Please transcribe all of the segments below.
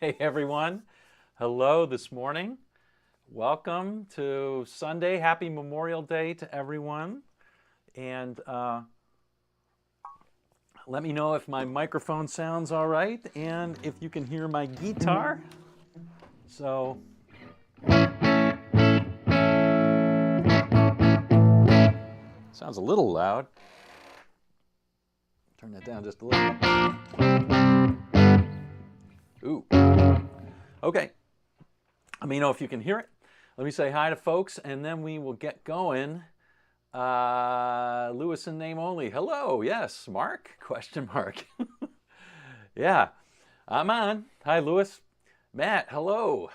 Hey everyone, hello this morning. Welcome to Sunday. Happy Memorial Day to everyone. And let me know if my microphone sounds all right and if you can hear my guitar. So, sounds a little loud. Turn that down just a little. Ooh. Okay. Let me know if you can hear it. Let me say hi to folks, and then we will get going. Lewis in name only. Hello. Yes. Mark? Question mark. Yeah. I'm on. Hi, Lewis. Matt. Hello.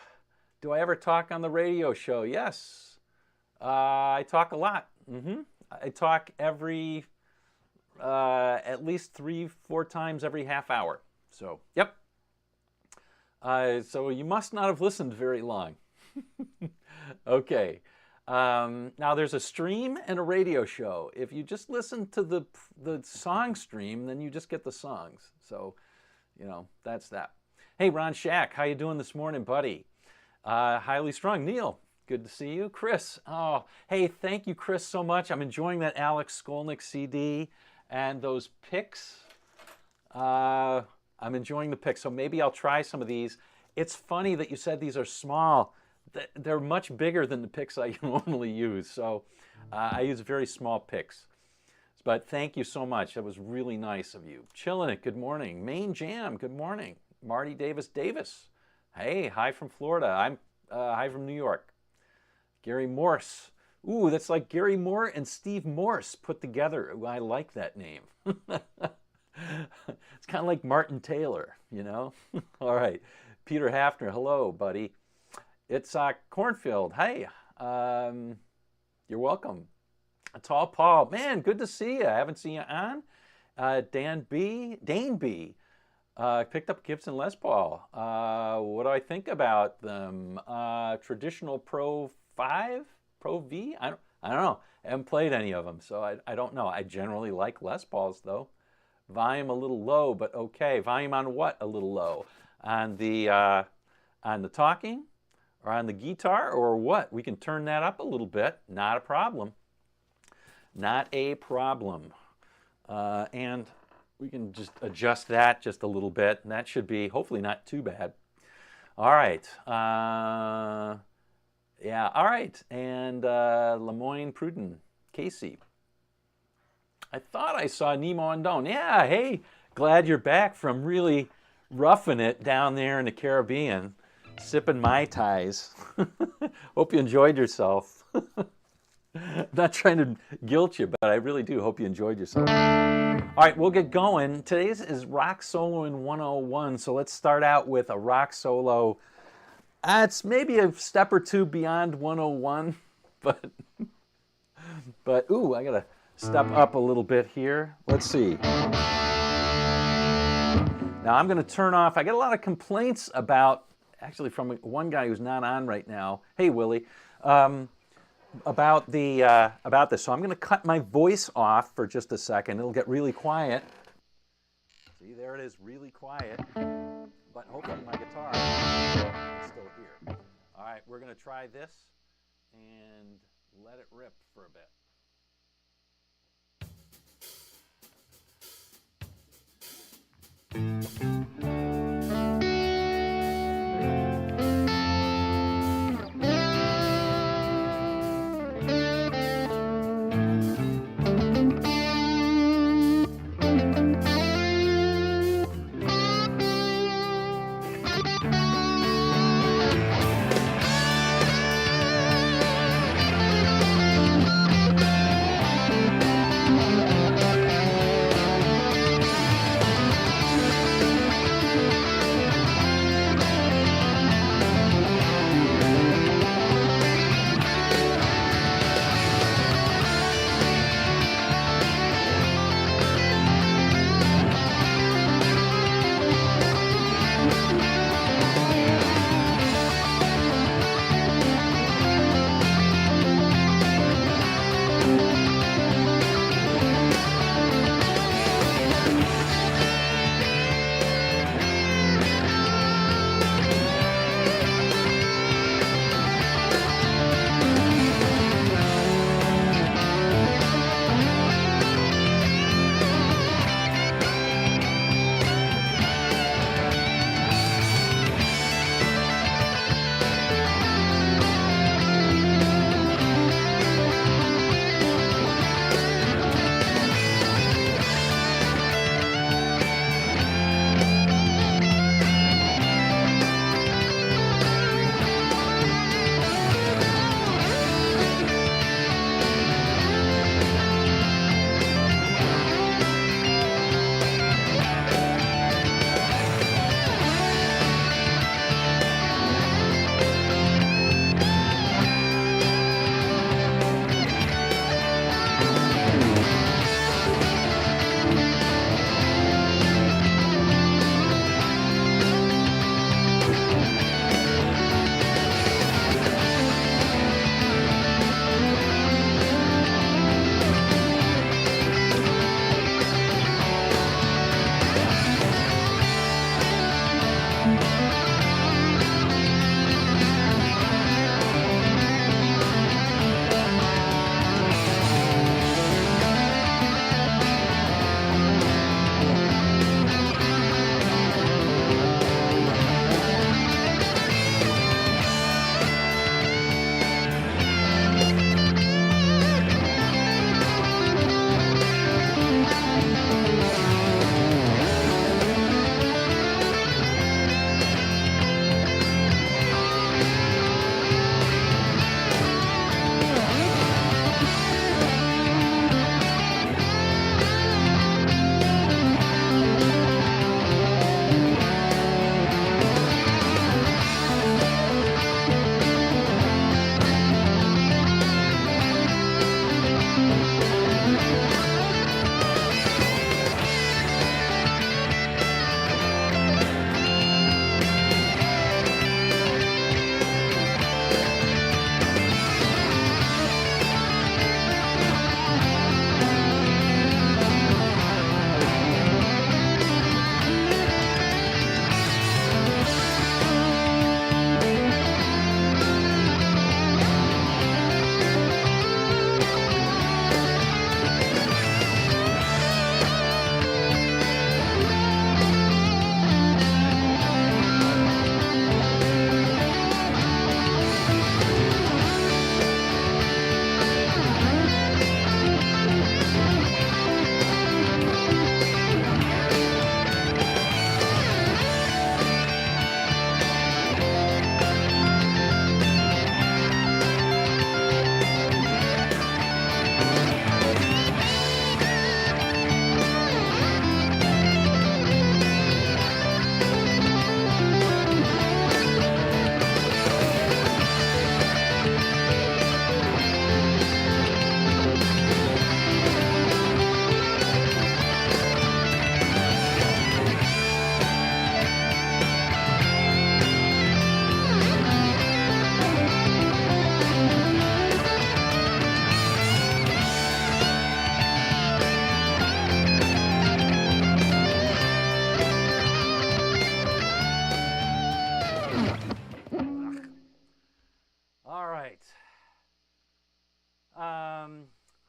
Do I ever talk on the radio show? Yes. I talk a lot. I talk every, at least 3-4 times every half hour. So, yep. So you must not have listened very long. Okay. Now there's a stream and a radio show. If you just listen to the song stream, then you just get the songs. So, you know, that's that. Hey, Ron Shack, how you doing this morning, buddy? Highly strung. Neil, good to see you. Chris, oh, hey, thank you, Chris, so much. I'm enjoying that Alex Skolnick CD and those picks. I'm enjoying the picks, so maybe I'll try some of these. It's funny that you said these are small. They're much bigger than the picks I normally use, so I use very small picks. But thank you so much. That was really nice of you. Chillin' it, good morning. Main Jam, good morning. Marty Davis. Hey, hi from Florida. I'm hi from New York. Gary Morse. Ooh, that's like Gary Moore and Steve Morse put together. Ooh, I like that name. It's kind of like Martin Taylor, you know? All right. Peter Hafner, hello, buddy. It's Cornfield. Hey, you're welcome. Tall Paul, man, good to see you. I haven't seen you on. Dane B. Picked up Gibson Les Paul. What do I think about them? Traditional Pro 5? Pro V? I don't know. I haven't played any of them, so I don't know. I generally like Les Pauls, though. Volume a little low, but okay. Volume on what a little low? On the talking, or on the guitar, or what? We can turn that up a little bit. Not a problem. Not a problem. And we can just adjust that just a little bit, and that should be hopefully not too bad. All right. Yeah. All right. And Lemoyne Pruden, Casey. I thought I saw Nemo Undone. Yeah, hey, glad you're back from really roughing it down there in the Caribbean, sipping Mai Tais. Hope you enjoyed yourself. Not trying to guilt you, but I really do hope you enjoyed yourself. All right, we'll get going. Today's is Rock Solo in 101, so let's start out with a rock solo. It's maybe a step or two beyond 101, but ooh, I gotta step up a little bit here. Let's see. Now I'm going to turn off. I get a lot of complaints about, actually from one guy who's not on right now. Hey, Willie, about this. So I'm going to cut my voice off for just a second. It'll get really quiet. See, there it is, really quiet. But hopefully my guitar is still here. All right, we're going to try this and let it rip for a bit.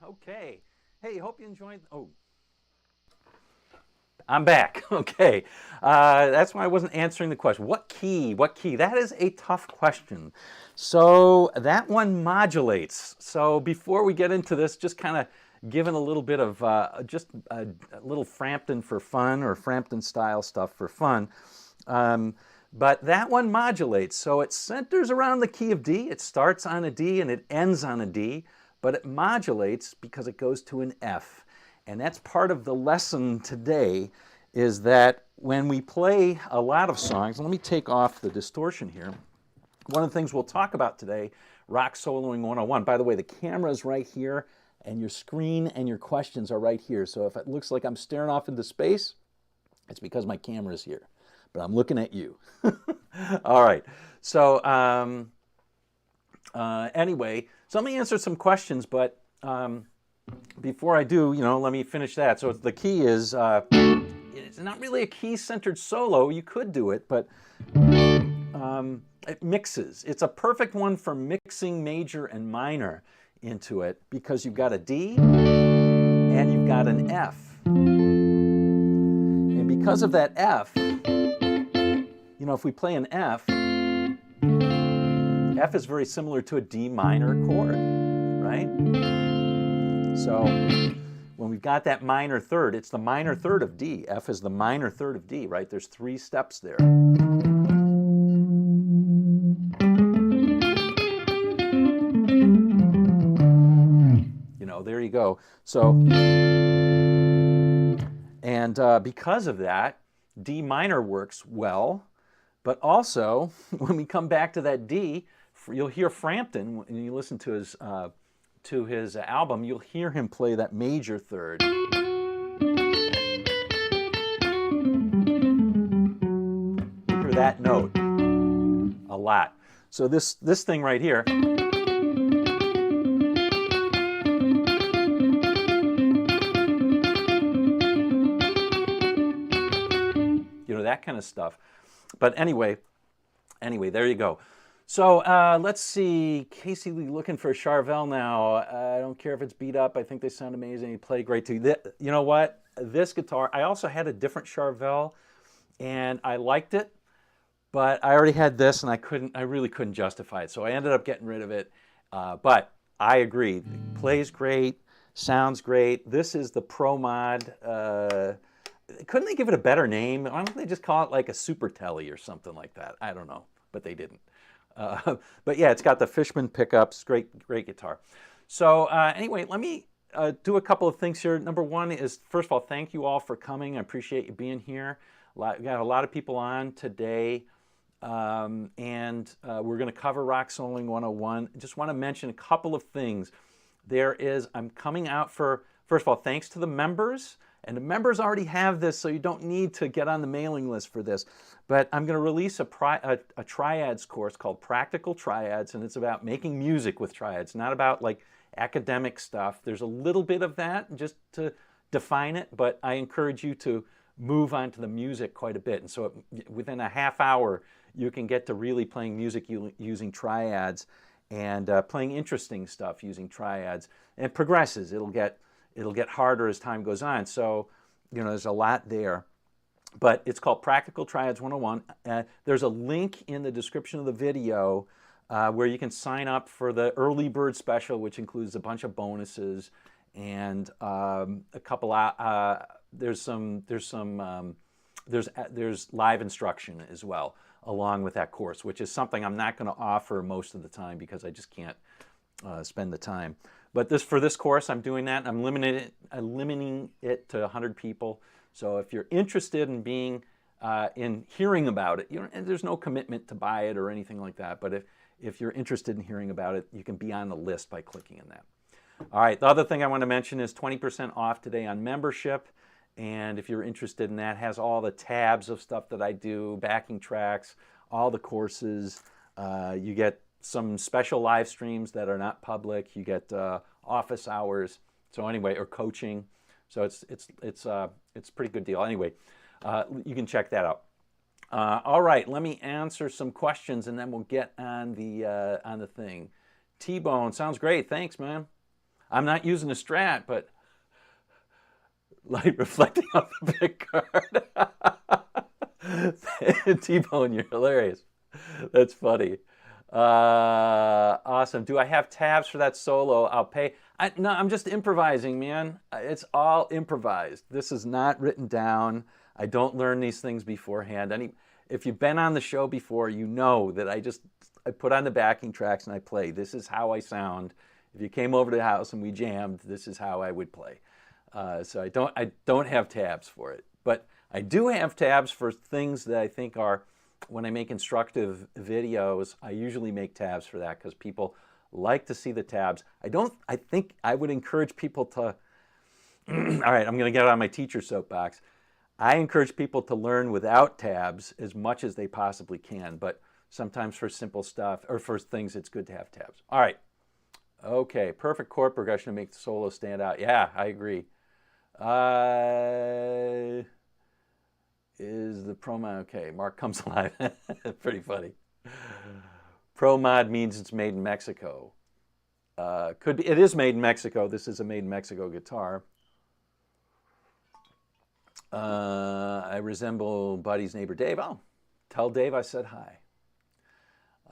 Okay. Hey, hope you enjoyed. Oh, I'm back. Okay. That's why I wasn't answering the question. What key? What key? That is a tough question. So that one modulates. So before we get into this, just kind of giving a little bit of just a little Frampton for fun, or Frampton style stuff for fun. But that one modulates. So it centers around the key of D. It starts on a D and it ends on a D, but it modulates because it goes to an F. And that's part of the lesson today, is that when we play a lot of songs, let me take off the distortion here. One of the things we'll talk about today, Rock Soloing 101. By the way, the camera's right here, and your screen and your questions are right here. So if it looks like I'm staring off into space, it's because my camera's here. But I'm looking at you. All right. So anyway, so let me answer some questions, but before I do, let me finish that. So the key is, it's not really a key-centered solo. You could do it, but it mixes. It's a perfect one for mixing major and minor into it, because you've got a D and you've got an F. And because of that F, if we play an F, F is very similar to a D minor chord, right? So when we've got that minor third, it's the minor third of D. F is the minor third of D, right? There's 3 steps there. There you go. So, and because of that, D minor works well. But also, when we come back to that D, you'll hear Frampton, when you listen to his album, you'll hear him play that major third. You hear that note a lot. So this thing right here, that kind of stuff. But anyway, there you go. So let's see. Casey Lee looking for a Charvel now. I don't care if it's beat up. I think they sound amazing. You play great too. You know what? This guitar, I also had a different Charvel, and I liked it, but I already had this, and I really couldn't justify it. So I ended up getting rid of it. But I agree. It plays great, sounds great. This is the Pro Mod. Couldn't they give it a better name? Why don't they just call it like a Super Telly or something like that? I don't know, but they didn't. But yeah, it's got the Fishman pickups. Great guitar. So anyway, let me do a couple of things here. Number one is, first of all, thank you all for coming. I appreciate you being here. We got a lot of people on today, and we're going to cover Rock Soloing 101. I just want to mention a couple of things. I'm coming out for, first of all, thanks to the members. And the members already have this, so you don't need to get on the mailing list for this. But I'm going to release a Triads course called Practical Triads, and it's about making music with triads, not about like academic stuff. There's a little bit of that just to define it, but I encourage you to move on to the music quite a bit. And so within a half hour, you can get to really playing music using triads and playing interesting stuff using triads. And it progresses. It'll get harder as time goes on. So, there's a lot there. But it's called Practical Triads 101. There's a link in the description of the video where you can sign up for the early bird special, which includes a bunch of bonuses and a couple. There's live instruction as well along with that course, which is something I'm not going to offer most of the time because I just can't spend the time. But for this course, I'm doing that. I'm limiting it to 100 people. So if you're interested in in hearing about it, and there's no commitment to buy it or anything like that. But if you're interested in hearing about it, you can be on the list by clicking on that. All right. The other thing I want to mention is 20% off today on membership. And if you're interested in that, it has all the tabs of stuff that I do, backing tracks, all the courses. You get some special live streams that are not public. You get office hours. So anyway, or coaching. So it's a pretty good deal. Anyway, you can check that out. All right, let me answer some questions and then we'll get on the thing. T-Bone, sounds great. Thanks, man. I'm not using a Strat, but light reflecting off the big card. T-Bone, you're hilarious. That's funny. Awesome. Do I have tabs for that solo? I'll pay. No, I'm just improvising, man. It's all improvised. This is not written down. I don't learn these things beforehand. If you've been on the show before, you know that I put on the backing tracks and I play. This is how I sound. If you came over to the house and we jammed, this is how I would play. So I don't have tabs for it, but I do have tabs for things that I think are, when I make instructive videos, I usually make tabs for that because people like to see the tabs. I think I would encourage people to, all right, I'm going to get on my teacher soapbox. I encourage people to learn without tabs as much as they possibly can, but sometimes for simple stuff or for things, it's good to have tabs. All right. Okay, perfect chord progression to make the solo stand out. Yeah, I agree. Is the pro mod okay? Mark comes alive. Pretty funny. Pro mod means it's made in Mexico. Could be. It is made in Mexico. This is a made in Mexico guitar. I resemble Buddy's neighbor Dave. Oh, tell Dave I said hi.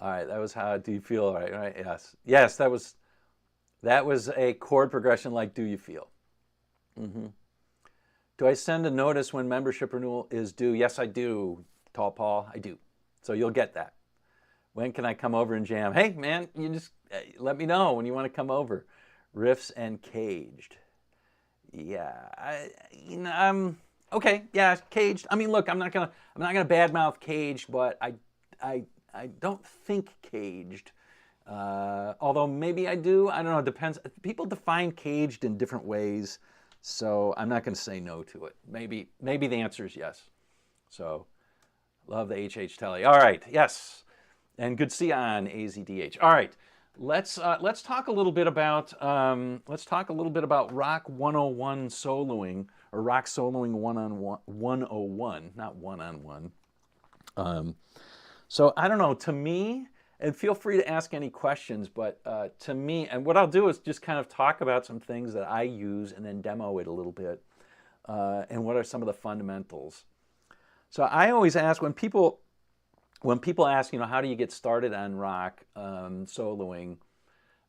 All right, that was how do you feel? All right, right? Yes, yes, that was a chord progression like Do You Feel? Mm-hmm. Do I send a notice when membership renewal is due? Yes, I do, Tall Paul, I do. So you'll get that. When can I come over and jam? Hey, man, you just let me know when you want to come over. Riffs and Caged. Yeah, okay, yeah, Caged. I mean, look, I'm not gonna badmouth Caged, but I don't think Caged. Although maybe I do. I don't know. It depends. People define Caged in different ways. So I'm not going to say no to it. Maybe the answer is yes. So love the HH Telly. All right, yes, and good to see you on AZDH. All right, let's talk a little bit about Rock 101 soloing, or Rock soloing 101, not one-on-one. So I don't know. To me, and feel free to ask any questions, but to me, and what I'll do is just kind of talk about some things that I use and then demo it a little bit, and what are some of the fundamentals. So I always ask, when people ask, how do you get started on rock soloing,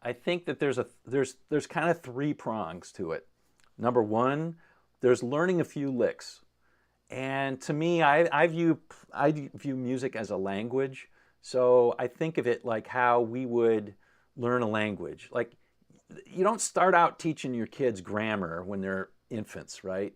I think that there's kind of three prongs to it. Number one, there's learning a few licks. And to me, I view music as a language. So I think of it like how we would learn a language. Like, you don't start out teaching your kids grammar when they're infants, right?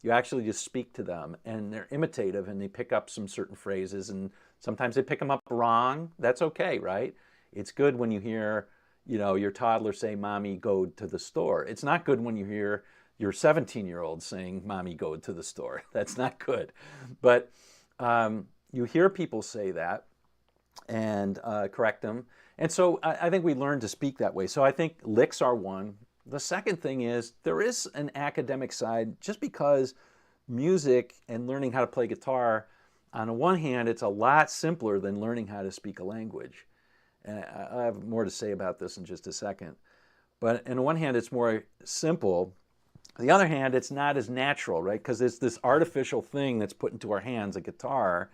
You actually just speak to them, and they're imitative, and they pick up some certain phrases, and sometimes they pick them up wrong. That's okay, right? It's good when you hear, your toddler say, "Mommy, go to the store." It's not good when you hear your 17-year-old saying, "Mommy, go to the store." That's not good. But you hear people say that, and correct them. And so I think we learn to speak that way. So I think licks are one. The second thing is there is an academic side, just because music and learning how to play guitar, on the one hand, it's a lot simpler than learning how to speak a language. And I have more to say about this in just a second. But on the one hand, it's more simple. On the other hand, it's not as natural, right? Because it's this artificial thing that's put into our hands, a guitar,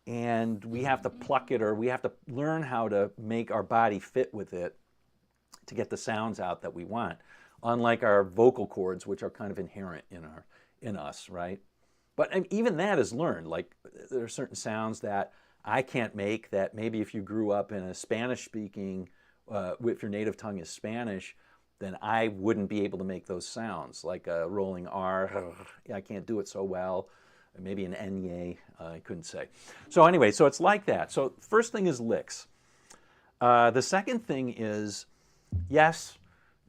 and we have to pluck it, or we have to learn how to make our body fit with it to get the sounds out that we want, unlike our vocal cords, which are kind of inherent in us, right? But even that is learned. Like, there are certain sounds that I can't make that maybe if you grew up in a Spanish-speaking, if your native tongue is Spanish, then I wouldn't be able to make those sounds, like a rolling R. I can't do it so well. Maybe an Enye, I couldn't say. So anyway, so it's like that. So first thing is licks. The second thing is, yes,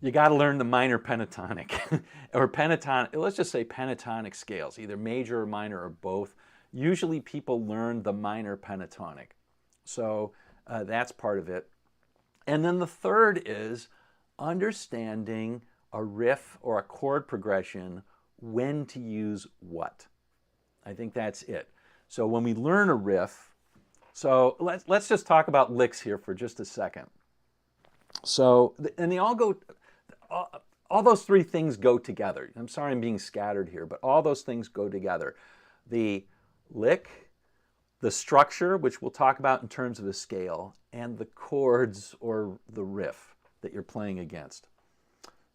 you got to learn the minor pentatonic, or pentatonic, let's just say pentatonic scales, either major or minor or both. Usually people learn the minor pentatonic. So that's part of it. And then the third is understanding a riff or a chord progression, when to use what. I think that's it. So when we learn a riff, so let's just talk about licks here for just a second. So, and they all go, all those three things go together. I'm sorry I'm being scattered here, but all those things go together. The lick, the structure, which we'll talk about in terms of the scale, and the chords or the riff that you're playing against.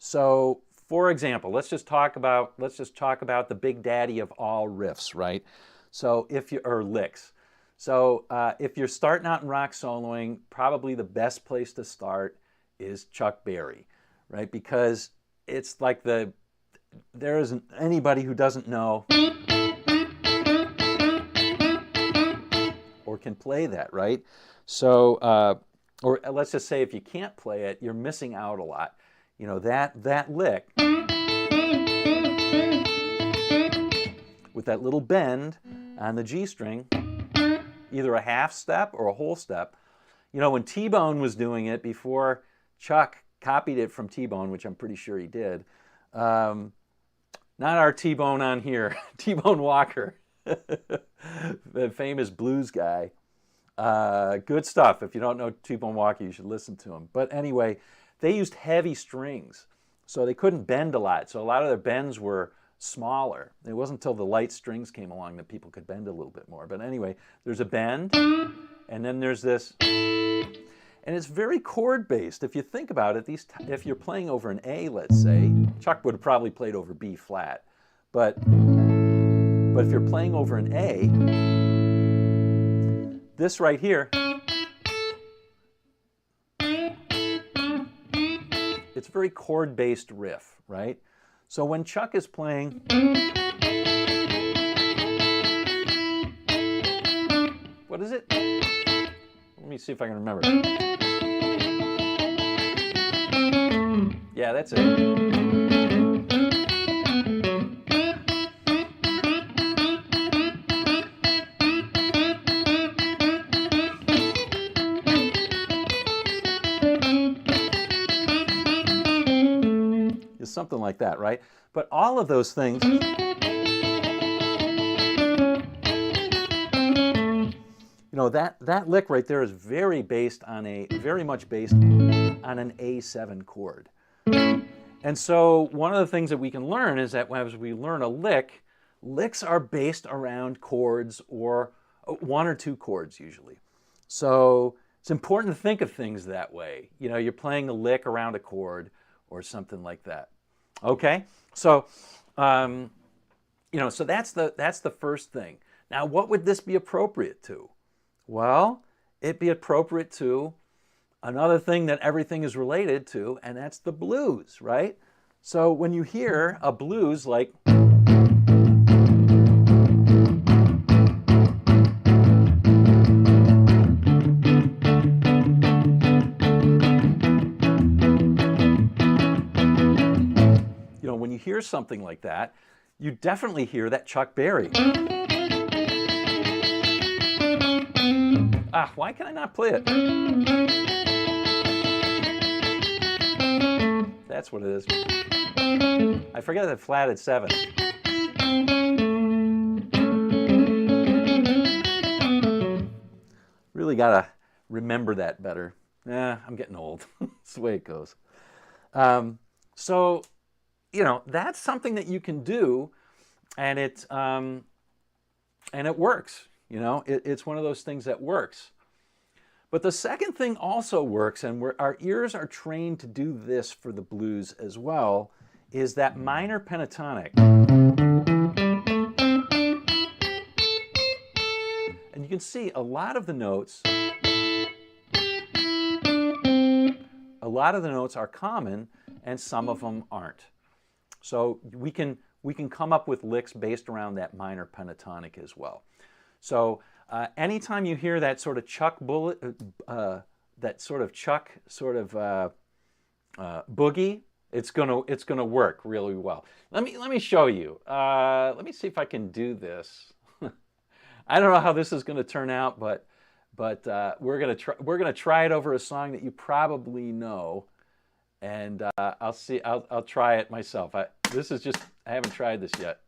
So, for example, let's just talk about the big daddy of all riffs, right? So or licks. So if you're starting out in rock soloing, probably the best place to start is Chuck Berry, right? Because it's like there isn't anybody who doesn't know or can play that, right? So, or let's just say if you can't play it, you're missing out a lot. You know, that lick with that little bend on the G string, either a half step or a whole step. You know, when T-Bone was doing it before Chuck copied it from T-Bone, which I'm pretty sure he did, not our T-Bone on here, T-Bone Walker, the famous blues guy. Good stuff. If you don't know T-Bone Walker, you should listen to him. But anyway, they used heavy strings, so they couldn't bend a lot. So a lot of their bends were smaller. It wasn't until the light strings came along that people could bend a little bit more. But anyway, there's a bend, and then there's this, and it's very chord-based. If you think about it, if you're playing over an A, let's say, Chuck would have probably played over B flat, but if you're playing over an A, this right here, it's a very chord-based riff, right? So when Chuck is playing, what is it? Let me see if I can remember. Yeah, that's it. Something like that, right? But all of those things, you know, that lick right there is very much based on an A7 chord. And so one of the things that we can learn is that as we learn a lick, licks are based around chords, or one or two chords usually. So it's important to think of things that way. You know, you're playing a lick around a chord or something like that. Okay, so you know, so that's the first thing. Now, what would this be appropriate to? Well, it'd be appropriate to another thing that everything is related to, and that's the blues, right? So when you hear a blues like, hear something like that, you definitely hear that Chuck Berry. Why can I not play it? That's what it is. I forget that flat at 7. Really gotta remember that better. I'm getting old. That's the way it goes. So, you know, that's something that you can do, and it works. You know, it's one of those things that works. But the second thing also works, and our ears are trained to do this for the blues as well, is that minor pentatonic. And you can see a lot of the notes are common, and some of them aren't. So we can come up with licks based around that minor pentatonic as well. So anytime you hear that sort of Chuck boogie, it's gonna work really well. Let me show you. Let me see if I can do this. I don't know how this is going to turn out, but we're gonna try it over a song that you probably know. And I'll try it myself. I haven't tried this yet.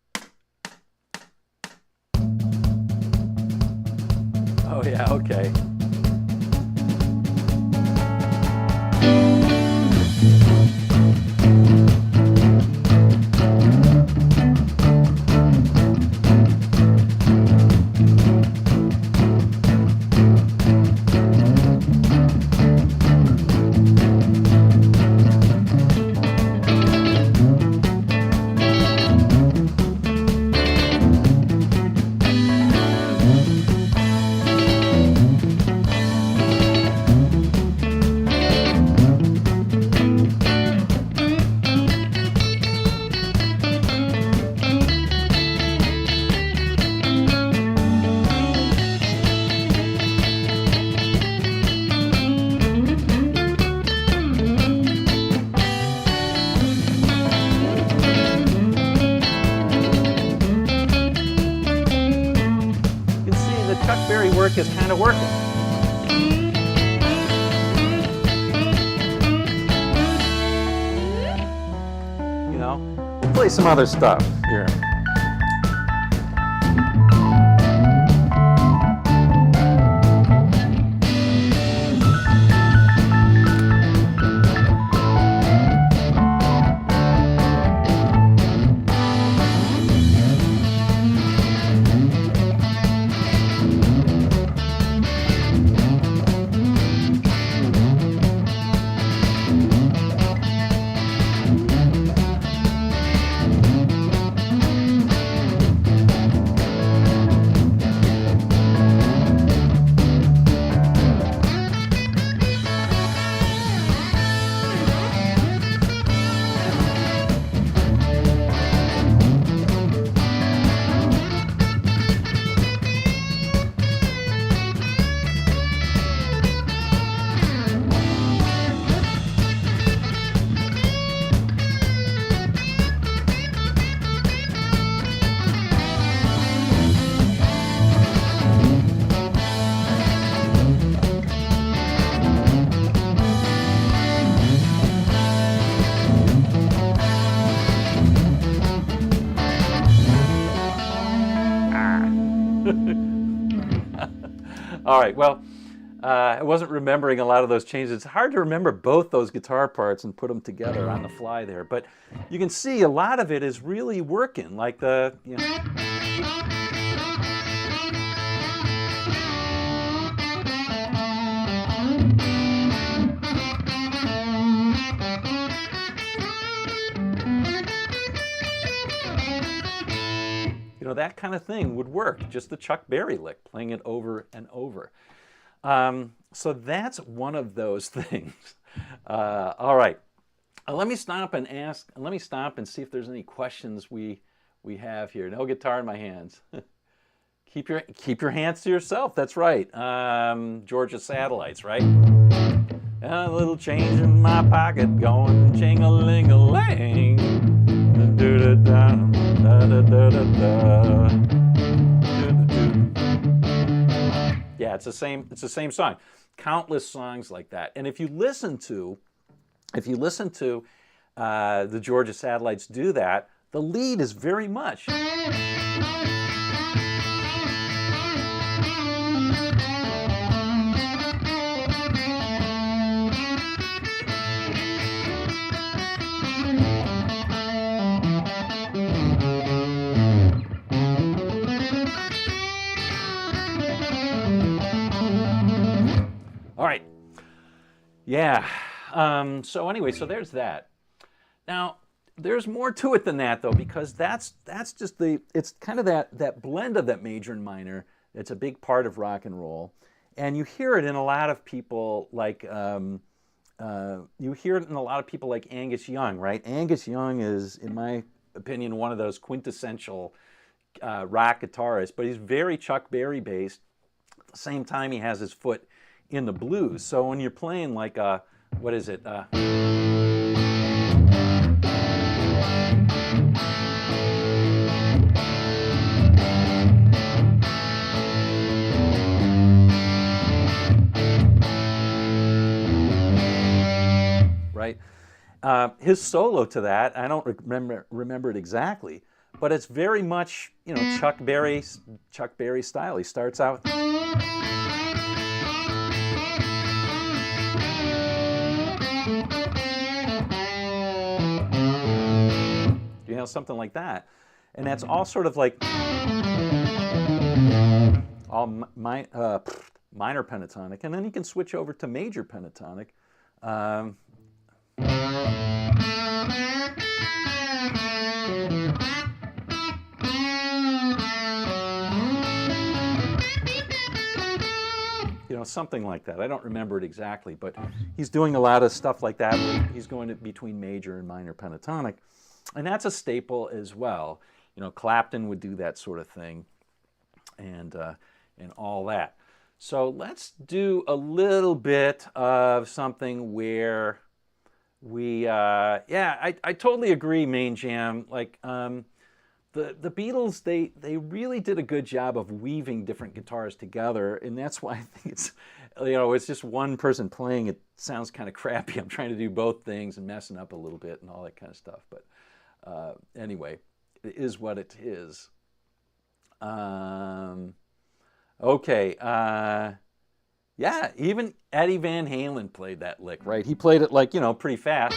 Oh yeah, okay. work is kind of working. You know, we'll play some other stuff here. All right, well, I wasn't remembering a lot of those changes. It's hard to remember both those guitar parts and put them together on the fly there, but you can see a lot of it is really working, like the, you know. You know, that kind of thing would work, just the Chuck Berry lick, playing it over and over. So that's one of those things. All right, let me stop and see if there's any questions we have here. No guitar in my hands. Keep your hands to yourself. That's right. Georgia Satellites, right? A little change in my pocket, going ching-a-ling-a-lang. Yeah, it's the same song. Countless songs like that. And if you listen to the Georgia Satellites do that, the lead is very much. All right. Yeah. So anyway, so there's that. Now, there's more to it than that, though, because that's just it's kind of that blend of that major and minor. It's a big part of rock and roll, and you hear it in a lot of people like Angus Young, right? Angus Young is, in my opinion, one of those quintessential rock guitarists, but he's very Chuck Berry based. At the same time, he has his foot in the blues. So when you're playing like what is it? Right? His solo to that, I don't remember it exactly, but it's very much, you know, Chuck Berry style. He starts out. You know, something like that. And that's all sort of like all minor pentatonic. And then you can switch over to major pentatonic. You know, something like that. I don't remember it exactly, but he's doing a lot of stuff like that. He's going between major and minor pentatonic. And that's a staple as well. You know, Clapton would do that sort of thing, and all that. So let's do a little bit of something where we, I totally agree, Main Jam. Like, the Beatles, they really did a good job of weaving different guitars together, and that's why I think it's, it's just one person playing. It sounds kind of crappy. I'm trying to do both things and messing up a little bit and all that kind of stuff. But anyway, it is what it is. Okay. Yeah, even Eddie Van Halen played that lick, right? He played it like, pretty fast.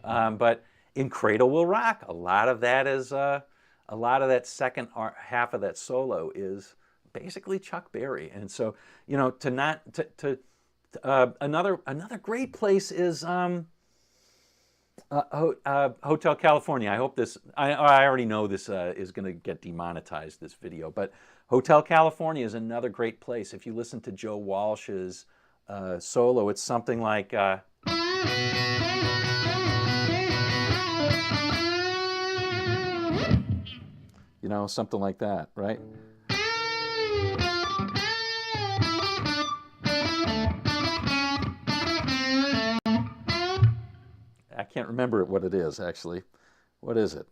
But in Cradle Will Rock, a lot of that is, a lot of that second half of that solo is basically Chuck Berry. And so, another great place is Hotel California. I hope this, I already know this is going to get demonetized, this video, but Hotel California is another great place. If you listen to Joe Walsh's solo, it's something like... something like that, right? I can't remember what it is, actually. What is it?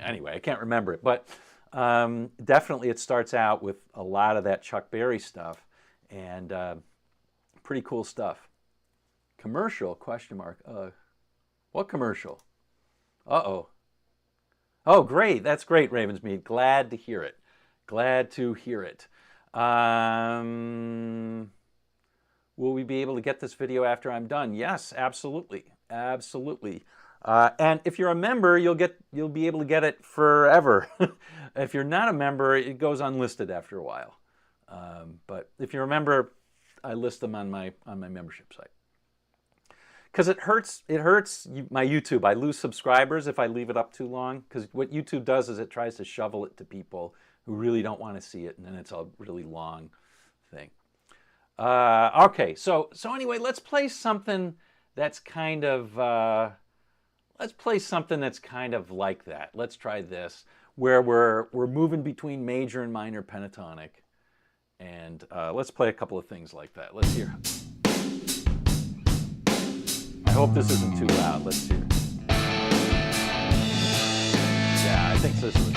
Anyway, I can't remember it, but definitely it starts out with a lot of that Chuck Berry stuff, and pretty cool stuff. Commercial, question mark. What commercial? Uh-oh. Oh, great. That's great, Ravensmead. Glad to hear it. Glad to hear it. Will we be able to get this video after I'm done? Yes, absolutely. Absolutely. And if you're a member, you'll be able to get it forever. If you're not a member, it goes unlisted after a while. But if you're a member, I list them on my membership site. Because it hurts my YouTube. I lose subscribers if I leave it up too long. Because what YouTube does is it tries to shovel it to people who really don't want to see it, and then it's a really long thing. Okay, so anyway, let's play something that's kind of like that. Let's try this, where we're moving between major and minor pentatonic, and let's play a couple of things like that. Let's hear. I hope this isn't too loud. Let's hear. Yeah, I think this is good.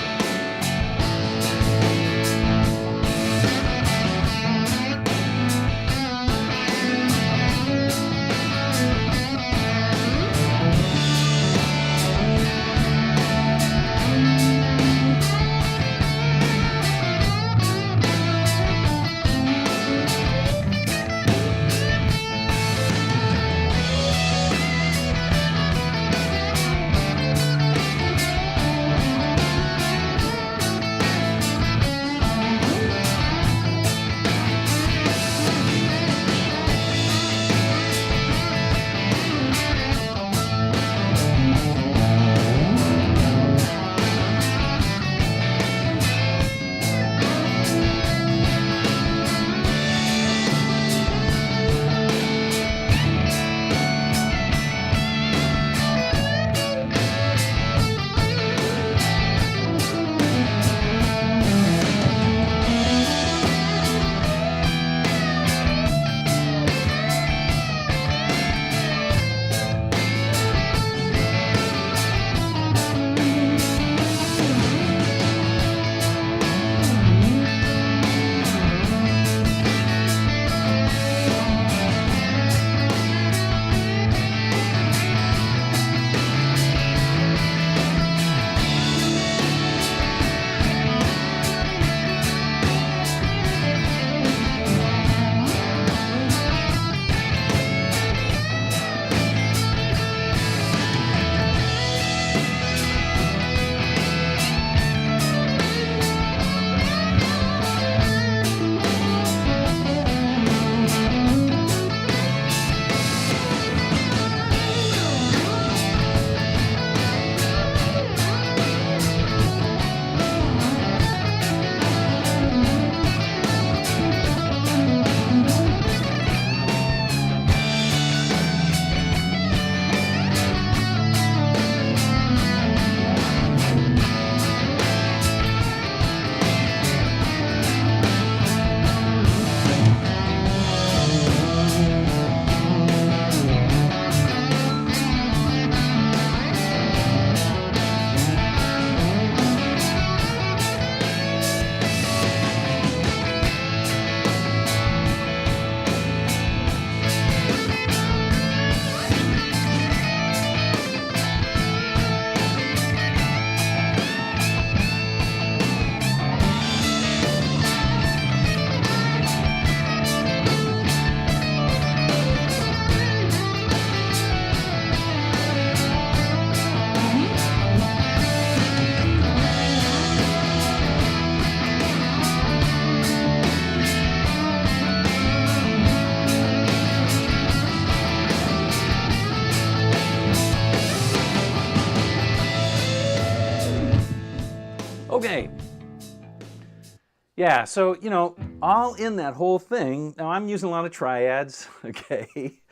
Yeah, so, you know, all in that whole thing, now I'm using a lot of triads, okay?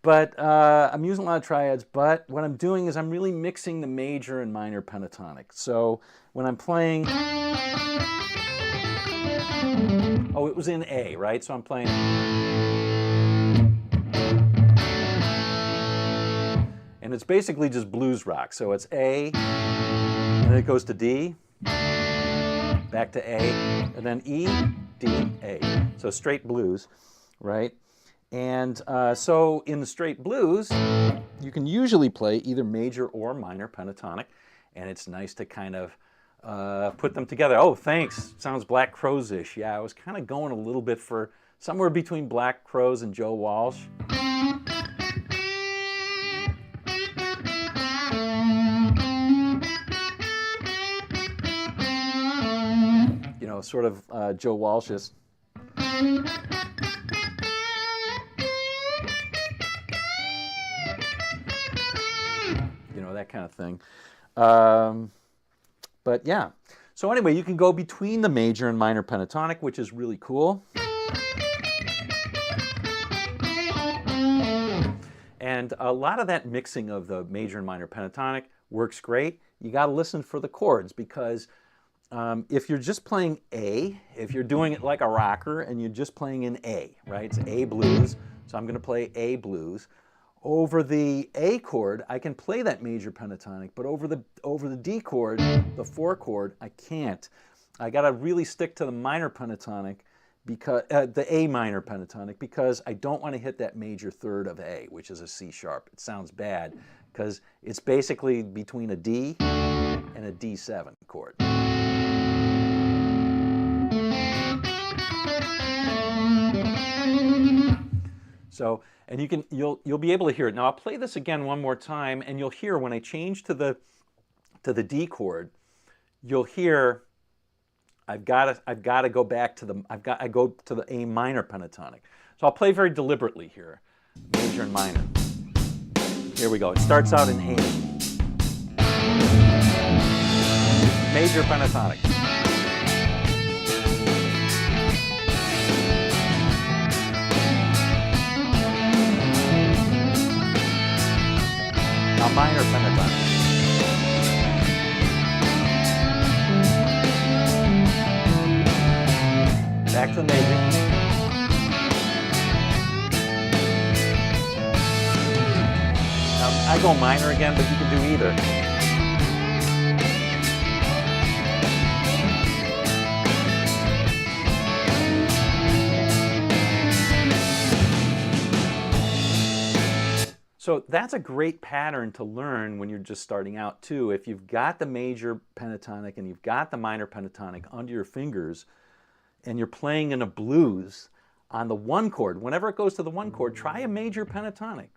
But I'm using a lot of triads, but what I'm doing is I'm really mixing the major and minor pentatonic. So when I'm playing, oh, it was in A, right? So I'm playing, and it's basically just blues rock. So it's A, and then it goes to D, back to A, and then E, D, A. So straight blues, right? And so in the straight blues, you can usually play either major or minor pentatonic, and it's nice to kind of put them together. Oh, thanks. Sounds Black Crowes-ish. Yeah, I was kind of going a little bit for somewhere between Black Crowes and Joe Walsh. You know, sort of Joe Walsh's. You know, that kind of thing. But yeah. So anyway, you can go between the major and minor pentatonic, which is really cool. And a lot of that mixing of the major and minor pentatonic works great. You got to listen for the chords, because if you're just playing A, if you're doing it like a rocker and you're just playing in A, right? It's A blues, so I'm going to play A blues. Over the A chord, I can play that major pentatonic, but over the D chord, the 4 chord, I can't. I got to really stick to the minor pentatonic, because the A minor pentatonic, because I don't want to hit that major third of A, which is a C sharp. It sounds bad because it's basically between a D and a D7 chord. So, and you'll be able to hear it. Now I'll play this again one more time, and you'll hear when I change to the D chord, you'll hear I've got to go back to I go to the A minor pentatonic. So I'll play very deliberately here, major and minor. Here we go. It starts out in A, major pentatonic. Now minor pentatonic. Back to the major. I go minor again, but you can do either. So that's a great pattern to learn when you're just starting out too. If you've got the major pentatonic and you've got the minor pentatonic under your fingers, and you're playing in a blues on the 1 chord, whenever it goes to the 1 chord, try a major pentatonic.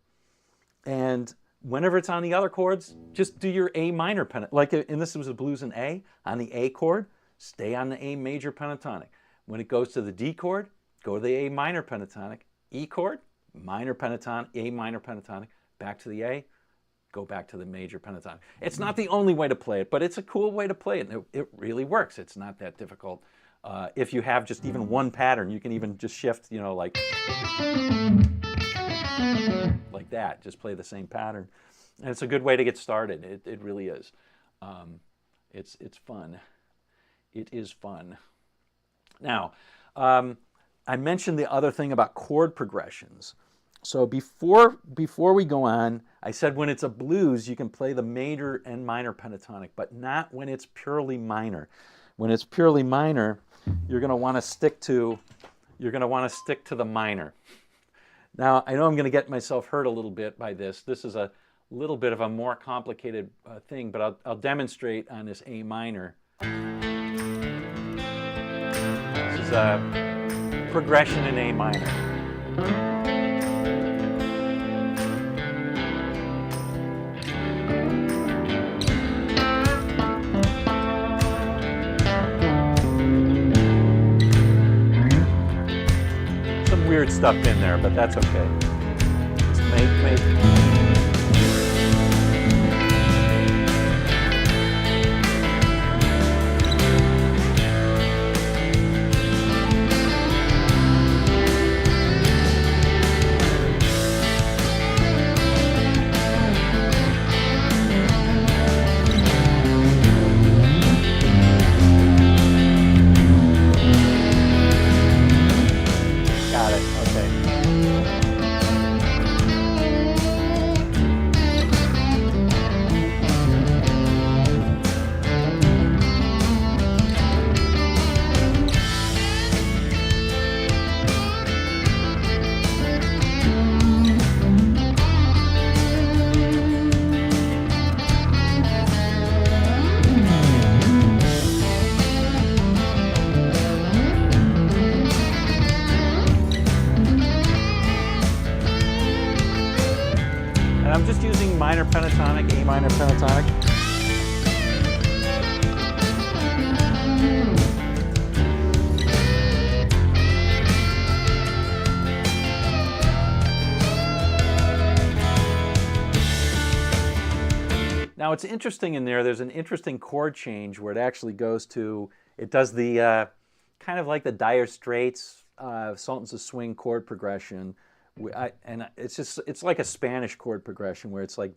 And whenever it's on the other chords, just do your A minor pentatonic. Like, and this was a blues in A, on the A chord, stay on the A major pentatonic. When it goes to the D chord, go to the A minor pentatonic. E chord, minor pentatonic, A minor pentatonic, back to the A, go back to the major pentatonic. It's not the only way to play it, but it's a cool way to play it. It really works. It's not that difficult. If you have just even one pattern, you can even just shift, you know, like that. Just play the same pattern. And it's a good way to get started. It really is. It's fun. It is fun. Now, I mentioned the other thing about chord progressions. So before we go on, I said when it's a blues, you can play the major and minor pentatonic, but not when it's purely minor. When it's purely minor, you're going to want to stick to the minor. Now, I know I'm going to get myself hurt a little bit by this. This is a little bit of a more complicated thing, but I'll demonstrate on this A minor. This is a progression in A minor. Weird stuff in there, but that's okay. It's make. minor pentatonic, A minor pentatonic. Now it's interesting in there, there's an interesting chord change where it actually goes to, it does the kind of like the Dire Straits, Sultans of Swing chord progression. And it's like a Spanish chord progression where it's like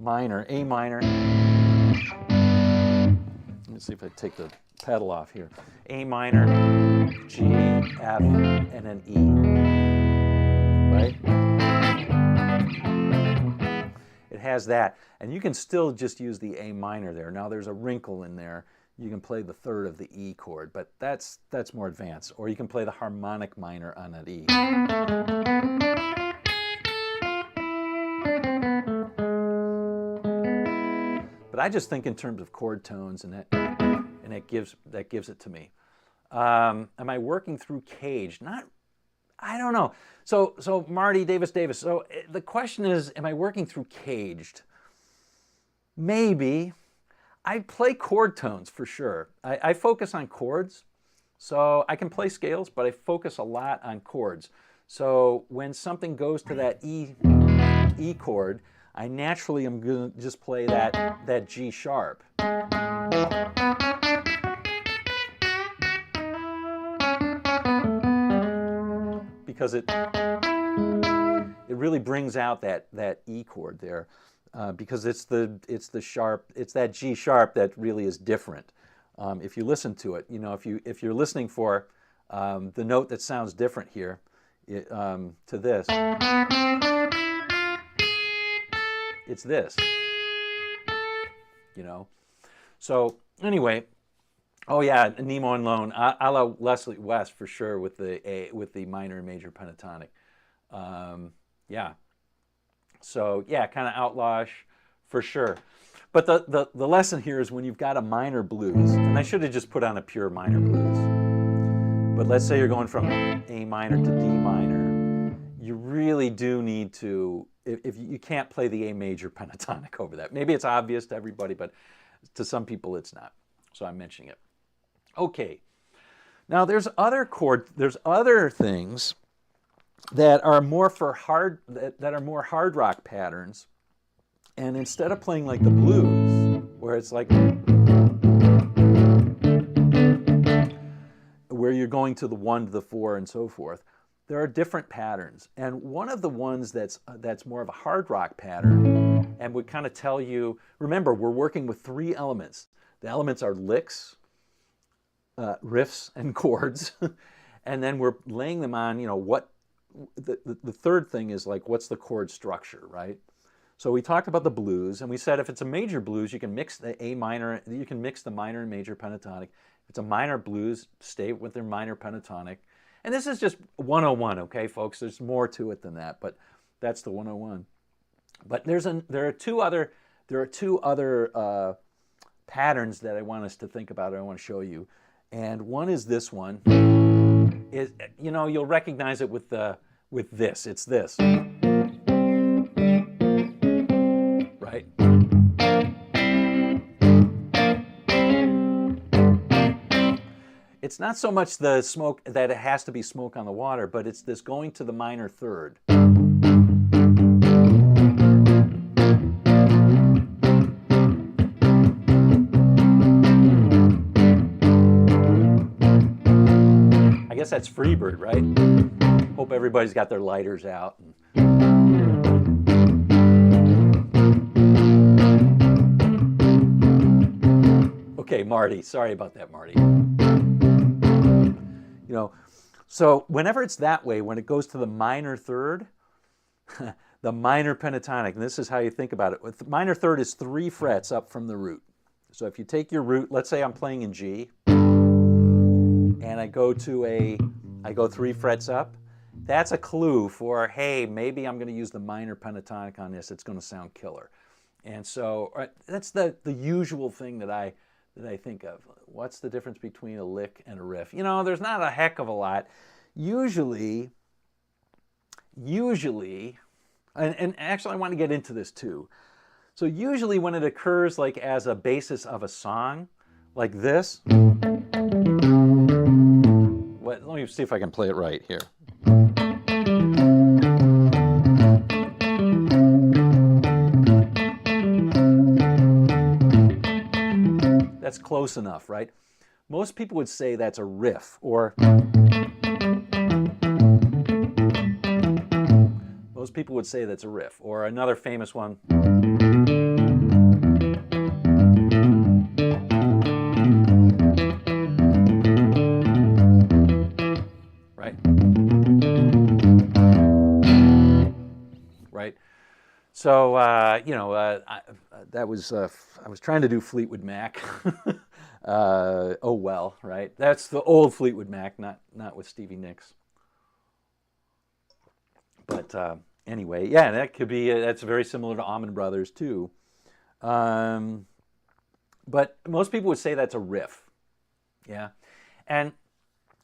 minor, A minor. Let me see if I take the pedal off here. A minor, G, F, and then E, right? It has that, and you can still just use the A minor there. Now there's a wrinkle in there. You can play the third of the E chord, but that's more advanced. Or you can play the harmonic minor on that E. But I just think in terms of chord tones, and that gives it to me. Am I working through caged? I don't know. So Marty Davis. So the question is, am I working through caged? Maybe. I play chord tones for sure. I focus on chords. So I can play scales, but I focus a lot on chords. So when something goes to that E chord, I naturally am going to just play that G sharp. Because it really brings out that E chord there, because it's the sharp, it's that G sharp that really is different. If you listen to it, you know, if you're listening for the note that sounds different here to this, it's this, you know. So anyway. Oh yeah, Nemo and Lone, a la Leslie West for sure with the minor and major pentatonic. Yeah. So yeah, kind of outlawish for sure. But the lesson here is when you've got a minor blues, and I should have just put on a pure minor blues. But let's say you're going from A minor to D minor, you really do need to, if you can't play the A major pentatonic over that. Maybe it's obvious to everybody, but to some people it's not. So I'm mentioning it. Okay, now there's other things that are more more hard rock patterns, and instead of playing like the blues, where it's like where you're going to the 1 to the 4 and so forth, there are different patterns, and one of the ones that's more of a hard rock pattern, and would kind of tell you. Remember, we're working with 3 elements. The elements are licks, riffs, and chords, and then we're laying them on, you know, what the third thing is, like, what's the chord structure, right? So we talked about the blues, and we said if it's a major blues, you can mix the A minor, you can mix the minor and major pentatonic. If it's a minor blues, stay with their minor pentatonic. And this is just 101, okay, folks? There's more to it than that, but that's the 101. But there are two other patterns that I want us to think about, I want to show you. And one is this one. You know, you'll recognize it with this. It's this. Right? It's not so much the smoke that it has to be smoke on the water, but it's this going to the minor third. I guess that's Freebird, right? Hope everybody's got their lighters out. Okay, Marty. Sorry about that, Marty. You know, so whenever it's that way, when it goes to the minor third, the minor pentatonic, and this is how you think about it. The minor third is 3 frets up from the root. So if you take your root, let's say I'm playing in G, and I go 3 frets up, that's a clue for, hey, maybe I'm going to use the minor pentatonic on this. It's going to sound killer. And so that's the usual thing that I think of. What's the difference between a lick and a riff? You know, there's not a heck of a lot. Usually, and actually I want to get into this too. So usually when it occurs like as a basis of a song, like this. Let me see if I can play it right here. That's close enough, right? Most people would say that's a riff, or most people would say that's a riff, or another famous one. Right? Right? So, that was, I was trying to do Fleetwood Mac. Oh well, right? That's the old Fleetwood Mac, not with Stevie Nicks. But anyway, yeah, that could be, that's very similar to Allman Brothers too. But most people would say that's a riff. Yeah. And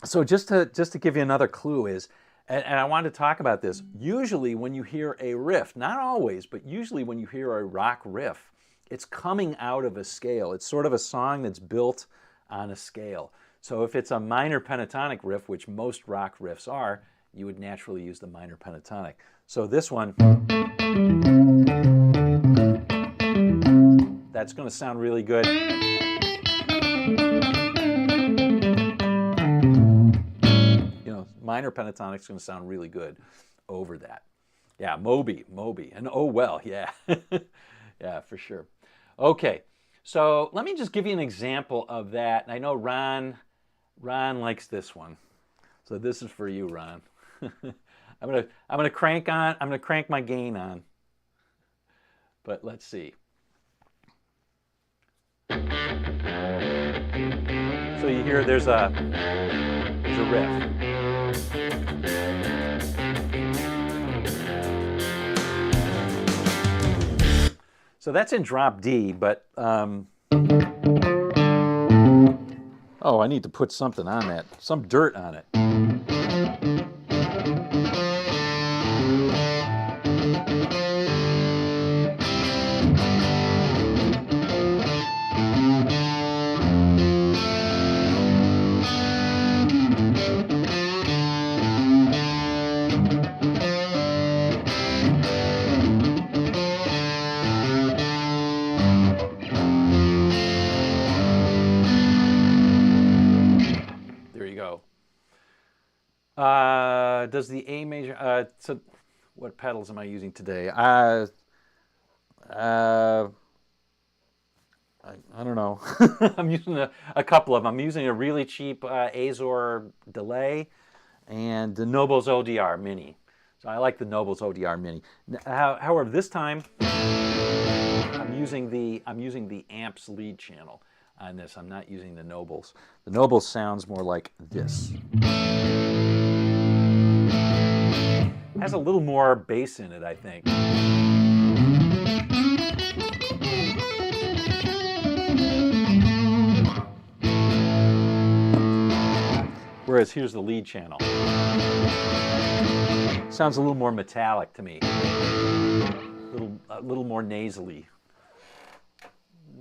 so just to give you another clue is, and I wanted to talk about this, usually when you hear a riff, not always, but usually when you hear a rock riff, it's coming out of a scale. It's sort of a song that's built on a scale. So if it's a minor pentatonic riff, which most rock riffs are, you would naturally use the minor pentatonic. So this one, that's going to sound really good. Minor pentatonic is going to sound really good over that. Yeah, Moby, and oh well, yeah. Yeah, for sure. Okay, so let me just give you an example of that. And I know Ron likes this one. So this is for you, Ron. I'm gonna crank my gain on. But let's see. So you hear there's a riff. So that's in drop D, but oh, I need to put something on that, some dirt on it. Does the A major, so what pedals am I using today? I don't know. I'm using a couple of them. I'm using a really cheap Azor delay and the Nobels ODR Mini. So I like the Nobels ODR Mini. However, this time I'm using the amps lead channel on this. I'm not using the Nobels. The Nobels sounds more like this. Has a little more bass in it, I think. Whereas here's the lead channel. Sounds a little more metallic to me. A little more nasally.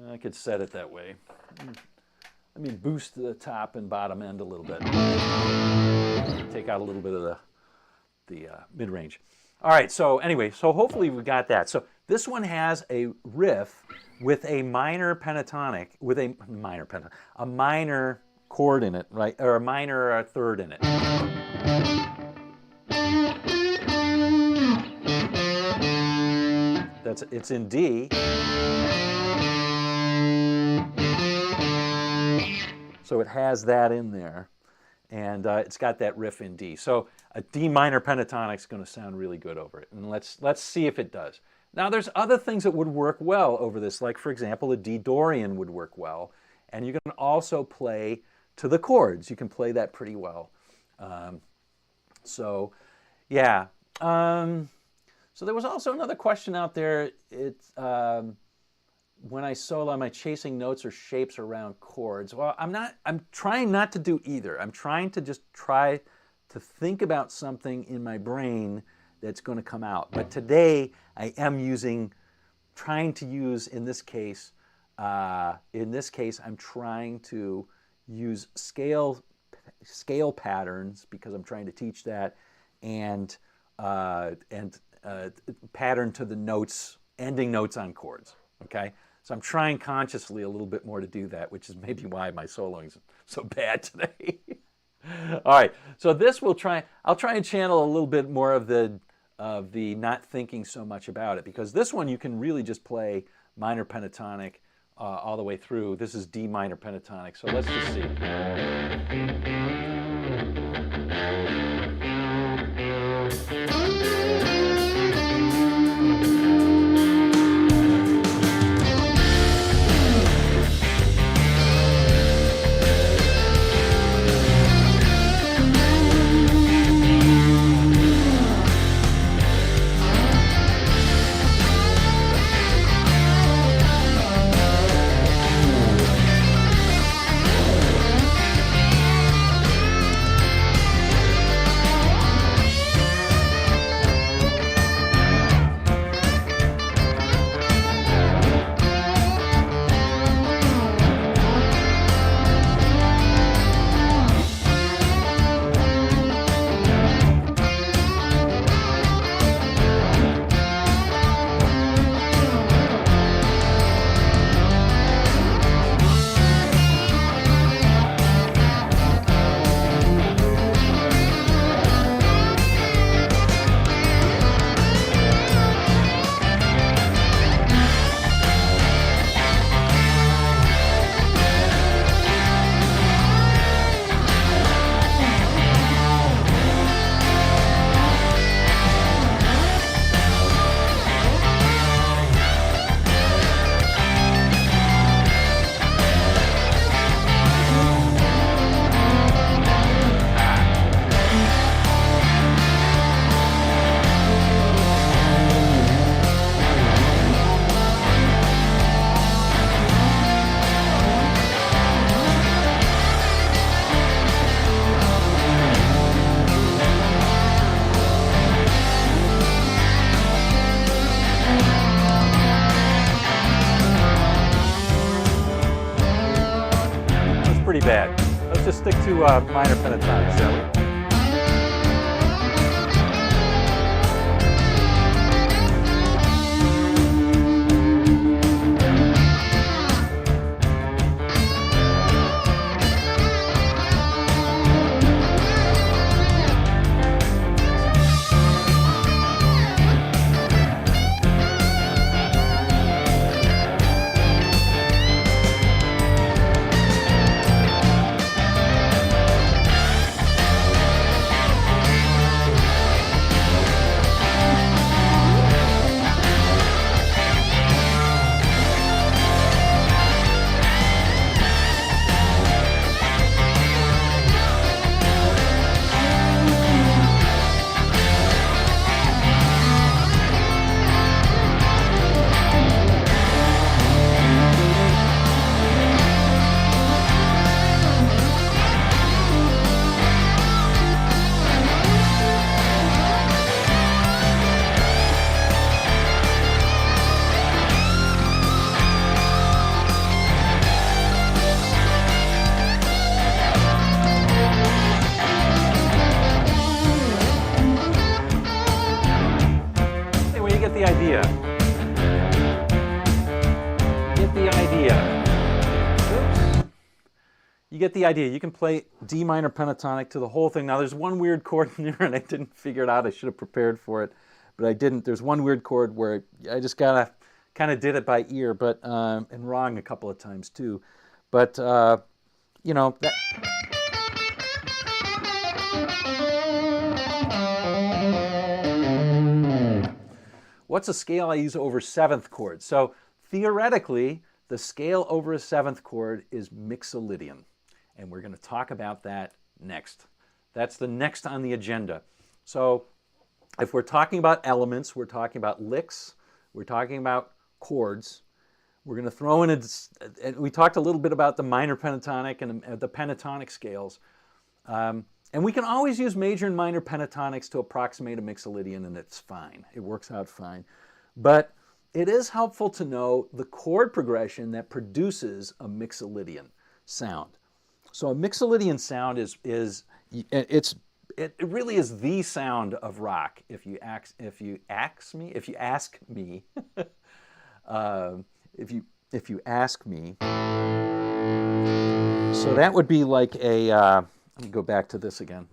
I could set it that way. Let me boost the top and bottom end a little bit. Take out a little bit of the mid-range. All right, so anyway, so hopefully we got that. So this one has a riff with a minor pentatonic, with a minor chord in it, right? Or a minor third in it. It's in D. So it has that in there. And it's got that riff in D. So a D minor pentatonic is going to sound really good over it. And let's see if it does. Now there's other things that would work well over this, like for example, a D Dorian would work well. And you can also play to the chords. You can play that pretty well. So yeah. So there was also another question out there. It's when I solo, am I chasing notes or shapes around chords? Well, I'm trying not to do either. I'm trying to just try to think about something in my brain that's going to come out. But today I am using trying to use, in this case, I'm trying to use scale patterns because I'm trying to teach that, and pattern to the notes, ending notes on chords. Okay, so I'm trying consciously a little bit more to do that, which is maybe why my soloing is so bad today. All right, so this I'll try and channel a little bit more of the not thinking so much about it, because this one you can really just play minor pentatonic all the way through. This is D minor pentatonic, so let's just see. Pretty bad. Let's just stick to minor pentatonic, shall we? The idea. Get the idea. Oops. You get the idea. You can play D minor pentatonic to the whole thing. Now there's one weird chord in there and I didn't figure it out. I should have prepared for it, but I didn't. There's one weird chord where I just kind of did it by ear, but and wrong a couple of times too. But you know that. What's a scale I use over seventh chord? So theoretically, the scale over a seventh chord is mixolydian, and we're going to talk about that next. That's the next on the agenda. So if we're talking about elements, we're talking about licks, we're talking about chords. We're going to throw in we talked a little bit about the minor pentatonic and the pentatonic scales. And we can always use major and minor pentatonics to approximate a mixolydian, and it's fine. It works out fine. But it is helpful to know the chord progression that produces a mixolydian sound. So a mixolydian sound is it really is the sound of rock. If you ask me, if you ask me, so that would be like a. Let me go back to this again.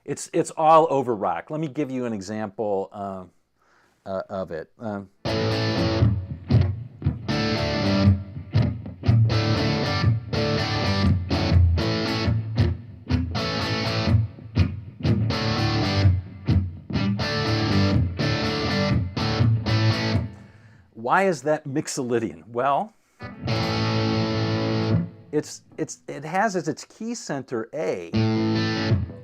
It's all over rock. Let me give you an example of it. Why is that mixolydian? Well, it has as its key center A,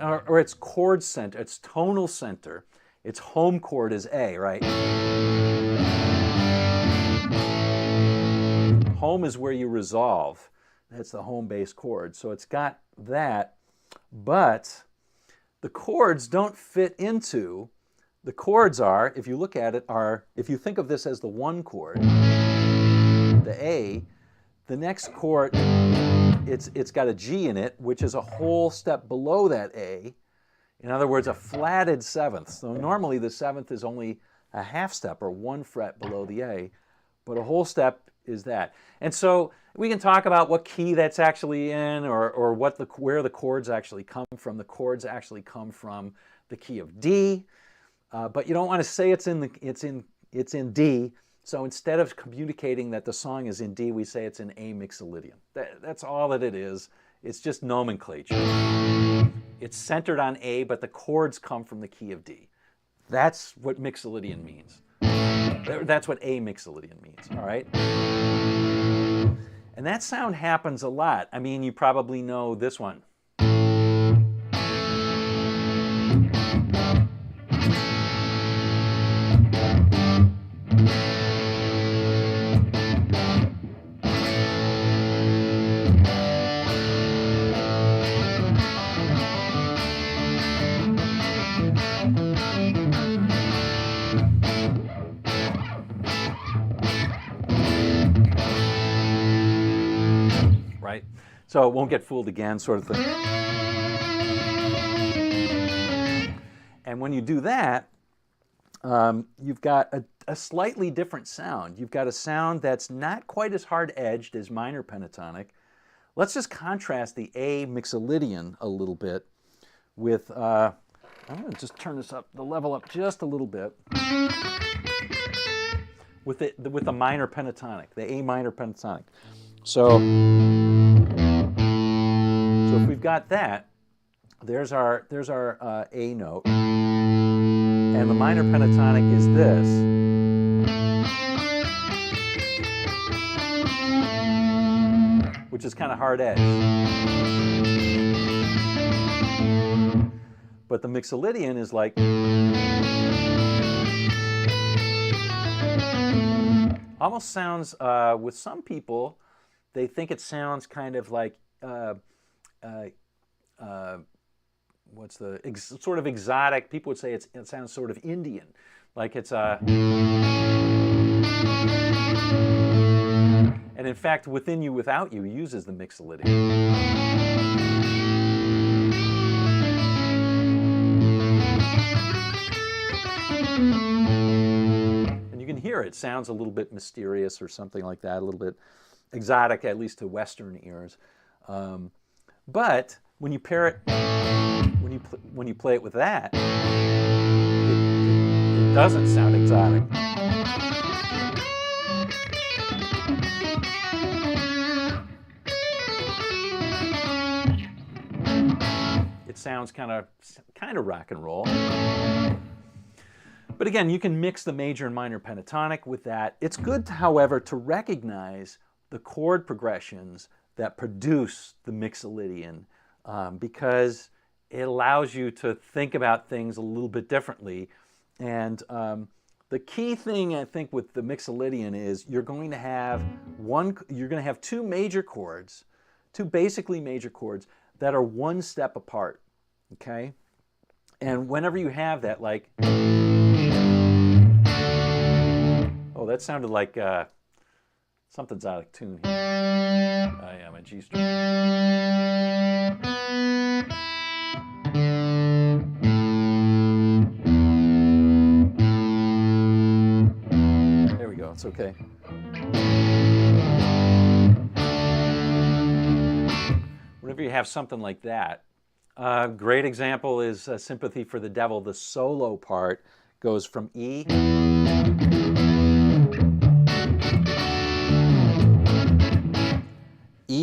or its chord center, its tonal center. Its home chord is A, right? Home is where you resolve. That's the home bass chord. So it's got that, but the chords don't fit into. The chords are, if you look at it, if you think of this as the one chord, the A, the next chord, it's got a G in it, which is a whole step below that A. In other words, a flatted seventh. So normally the seventh is only a half step or one fret below the A, but a whole step is that. And so we can talk about what key that's actually in, or where the chords actually come from. The chords actually come from the key of D. But you don't want to say it's in D. So instead of communicating that the song is in D, we say it's in A mixolydian. That's all that it is. It's just nomenclature. It's centered on A, but the chords come from the key of D. That's what mixolydian means. That's what A mixolydian means, all right? And that sound happens a lot. I mean, you probably know this one. Right? So it won't get fooled again, sort of thing. And when you do that, you've got a slightly different sound. You've got a sound that's not quite as hard-edged as minor pentatonic. Let's just contrast the A mixolydian a little bit with, I'm going to just turn this up, the level up just a little bit, with the minor pentatonic, the A minor pentatonic. So if we've got that, there's our A note, and the minor pentatonic is this. Which is kind of hard edge. But the mixolydian is like, almost sounds, with some people, they think it sounds kind of like, what's the, sort of exotic. People would say it sounds sort of Indian. Like it's a, and in fact, Within You, Without You uses the mixolydian. And you can hear it sounds a little bit mysterious or something like that, a little bit exotic, at least to Western ears. But when you pair it, when you play it with that, it doesn't sound exotic. It sounds kind of rock and roll. But again, you can mix the major and minor pentatonic with that. It's good, however, to recognize the chord progressions that produce the mixolydian, because it allows you to think about things a little bit differently. And the key thing, I think, with the mixolydian is you're going to have two major chords, two basically major chords that are one step apart, okay? And whenever you have that, like, Oh, that sounded like something's out of tune here. I am a G string. There we go. It's okay. Whenever you have something like that, great example is Sympathy for the Devil. The solo part goes from E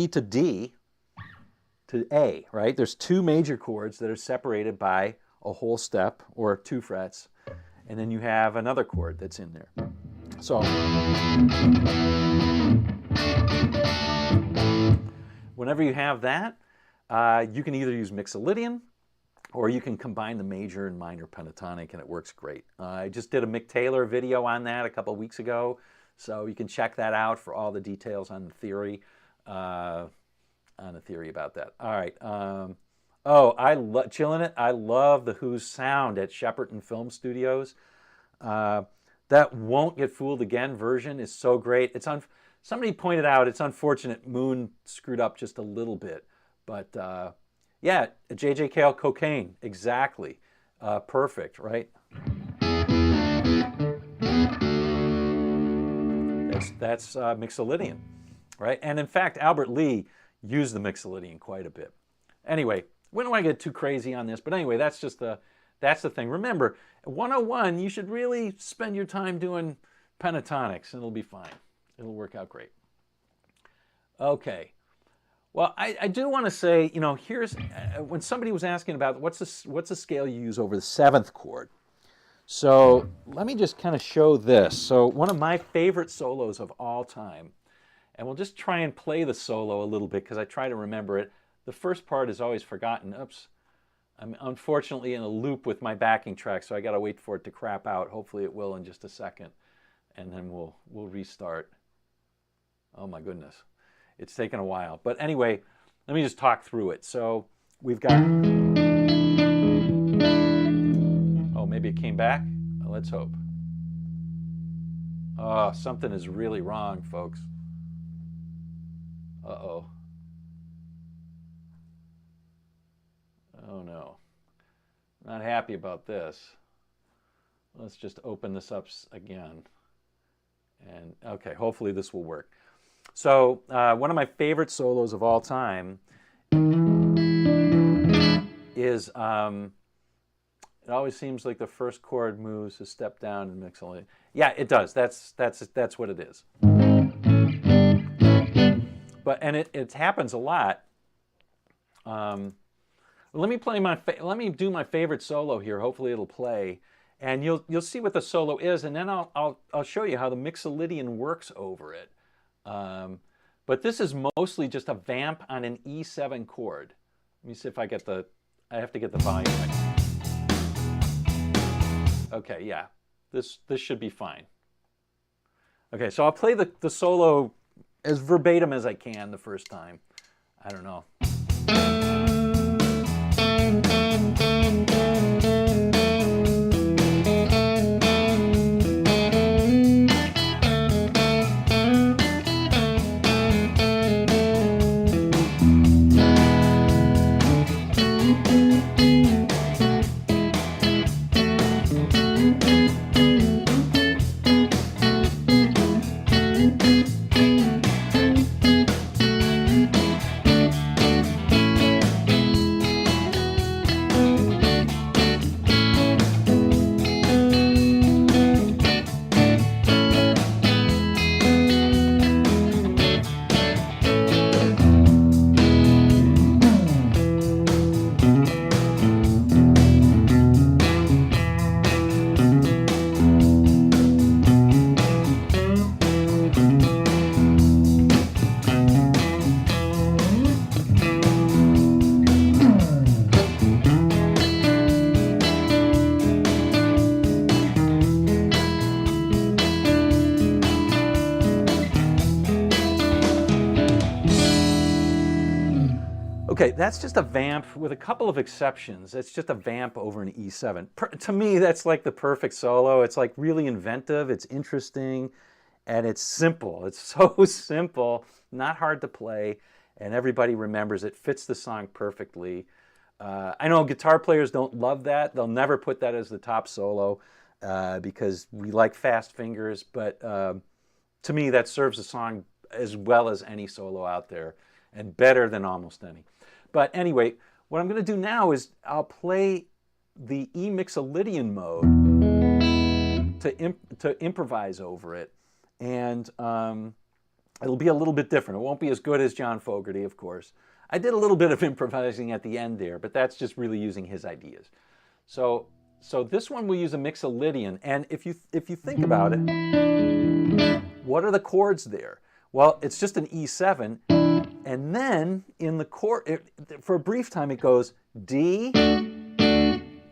to D to A, right? There's two major chords that are separated by a whole step or 2 frets, and then you have another chord that's in there. So whenever you have that, you can either use Mixolydian or you can combine the major and minor pentatonic, and it works great. I just did a Mick Taylor video on that a couple of weeks ago, so you can check that out for all the details on the theory. About that. All right. Oh, chilling it. I love the Who's sound at Shepperton Film Studios. That Won't Get Fooled Again version is so great. Somebody pointed out it's unfortunate Moon screwed up just a little bit, but yeah, JJKL Cocaine, exactly. Perfect, right? That's Mixolydian, right? And in fact, Albert Lee used the Mixolydian quite a bit. Anyway, we don't want to get too crazy on this, but anyway, that's the thing. Remember, at 101, you should really spend your time doing pentatonics, and it'll be fine. It'll work out great. Okay. Well, I do want to say, you know, here's when somebody was asking about what's the scale you use over the 7th chord. So let me just kind of show this. So one of my favorite solos of all time, and we'll just try and play the solo a little bit because I try to remember it. The first part is always forgotten. Oops. I'm unfortunately in a loop with my backing track, so I got to wait for it to crap out. Hopefully it will in just a second, and then we'll restart. Oh my goodness. It's taken a while. But anyway, let me just talk through it. So we've got... Oh, maybe it came back? Let's hope. Oh, something is really wrong, folks. Uh-oh. Oh, no. Not happy about this. Let's just open this up again. And, okay, hopefully this will work. So one of my favorite solos of all time is, it always seems like the first chord moves a step down in Mixolydian. Yeah, it does. That's what it is. But it happens a lot. Let me do my favorite solo here. Hopefully it'll play, and you'll see what the solo is, and then I'll show you how the Mixolydian works over it. But this is mostly just a vamp on an E7 chord. Let me see if I have to get the volume right. Okay, yeah, this should be fine. Okay, so I'll play the solo as verbatim as I can the first time. I don't know. Okay, that's just a vamp with a couple of exceptions. It's just a vamp over an E7. To me, that's like the perfect solo. It's like really inventive. It's interesting. And it's simple. It's so simple, not hard to play, and everybody remembers it, fits the song perfectly. I know guitar players don't love that. They'll never put that as the top solo because we like fast fingers, but to me that serves the song as well as any solo out there and better than almost any. But anyway, what I'm going to do now is I'll play the E Mixolydian mode to improvise over it. And it'll be a little bit different. It won't be as good as John Fogerty, of course. I did a little bit of improvising at the end there, but that's just really using his ideas. So this one we use a Mixolydian, and if you think about it, what are the chords there? Well, it's just an E7, and then in the chord, for a brief time, it goes D,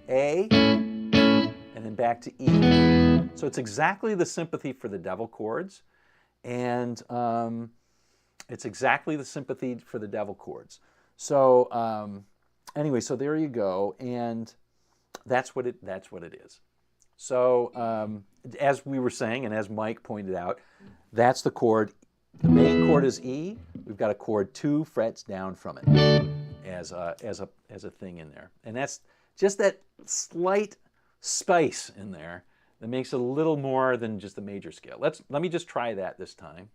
A, and then back to E. So it's exactly the sympathy for the devil chords, and it's exactly the sympathy for the devil chords. So anyway, so there you go, and that's what it is. So as we were saying, and as Mike pointed out, that's the chord. The main chord is E. We've got a chord 2 frets down from it as a thing in there, and that's just that slight spice in there that makes it a little more than just the major scale. Let me just try that this time.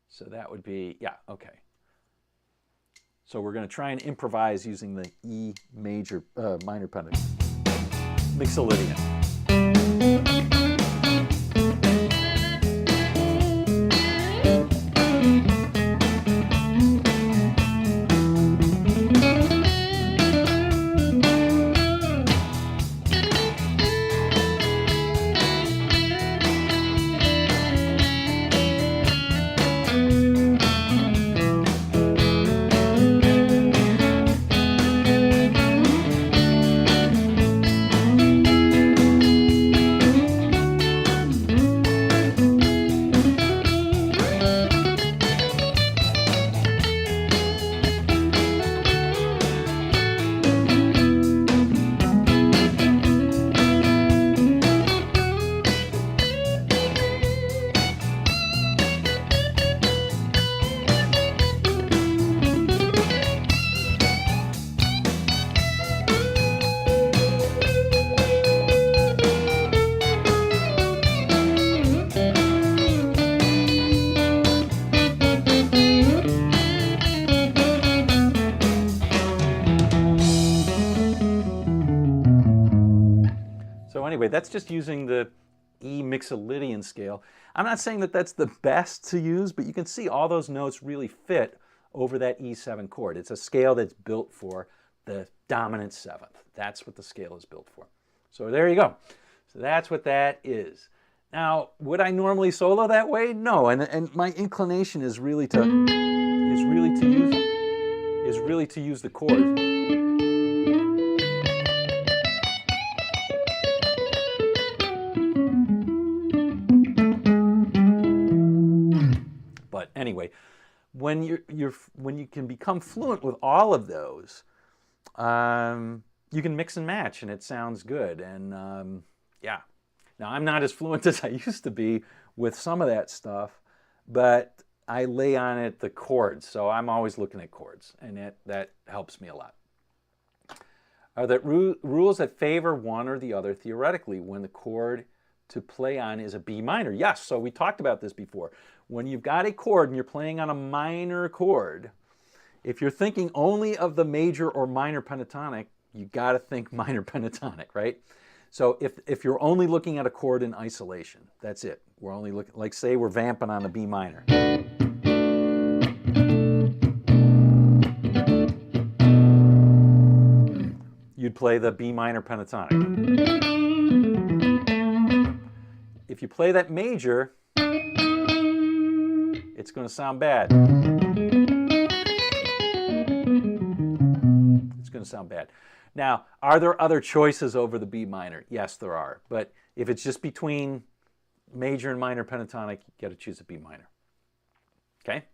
So that would be, yeah, okay. So we're going to try and improvise using the E major minor pentatonic Mixolydian. Anyway, that's just using the E Mixolydian scale. I'm not saying that that's the best to use, but you can see all those notes really fit over that E7 chord. It's a scale that's built for the dominant seventh. That's what the scale is built for. So there you go. So that's what that is. Now, would I normally solo that way? No, and my inclination is really to use the chord. Anyway, when you can become fluent with all of those, you can mix and match, and it sounds good. And yeah, now I'm not as fluent as I used to be with some of that stuff, but I lay on it the chords, so I'm always looking at chords, and that helps me a lot. Are there rules that favor one or the other theoretically when the chord to play on is a B minor? Yes, so we talked about this before. When you've got a chord and you're playing on a minor chord, if you're thinking only of the major or minor pentatonic, you got to think minor pentatonic, right? So if you're only looking at a chord in isolation, that's it. We're only looking, like say we're vamping on a B minor. You'd play the B minor pentatonic. If you play that major, it's going to sound bad. It's going to sound bad. Now, are there other choices over the B minor? Yes, there are. But if it's just between major and minor pentatonic, you got to choose a B minor. Okay?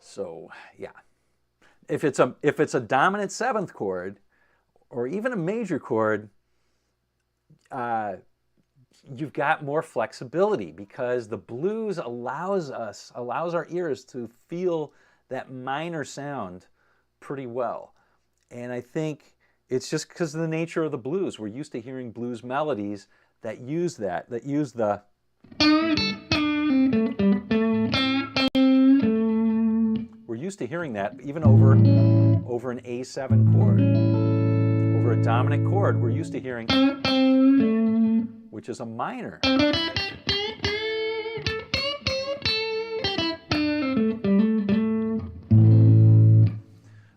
So, yeah. If it's a dominant seventh chord, or even a major chord, you've got more flexibility because the blues allows our ears to feel that minor sound pretty well. And I think it's just because of the nature of the blues. We're used to hearing blues melodies that use the we're used to hearing that even over an A7 chord. Over a dominant chord, we're used to hearing, which is a minor.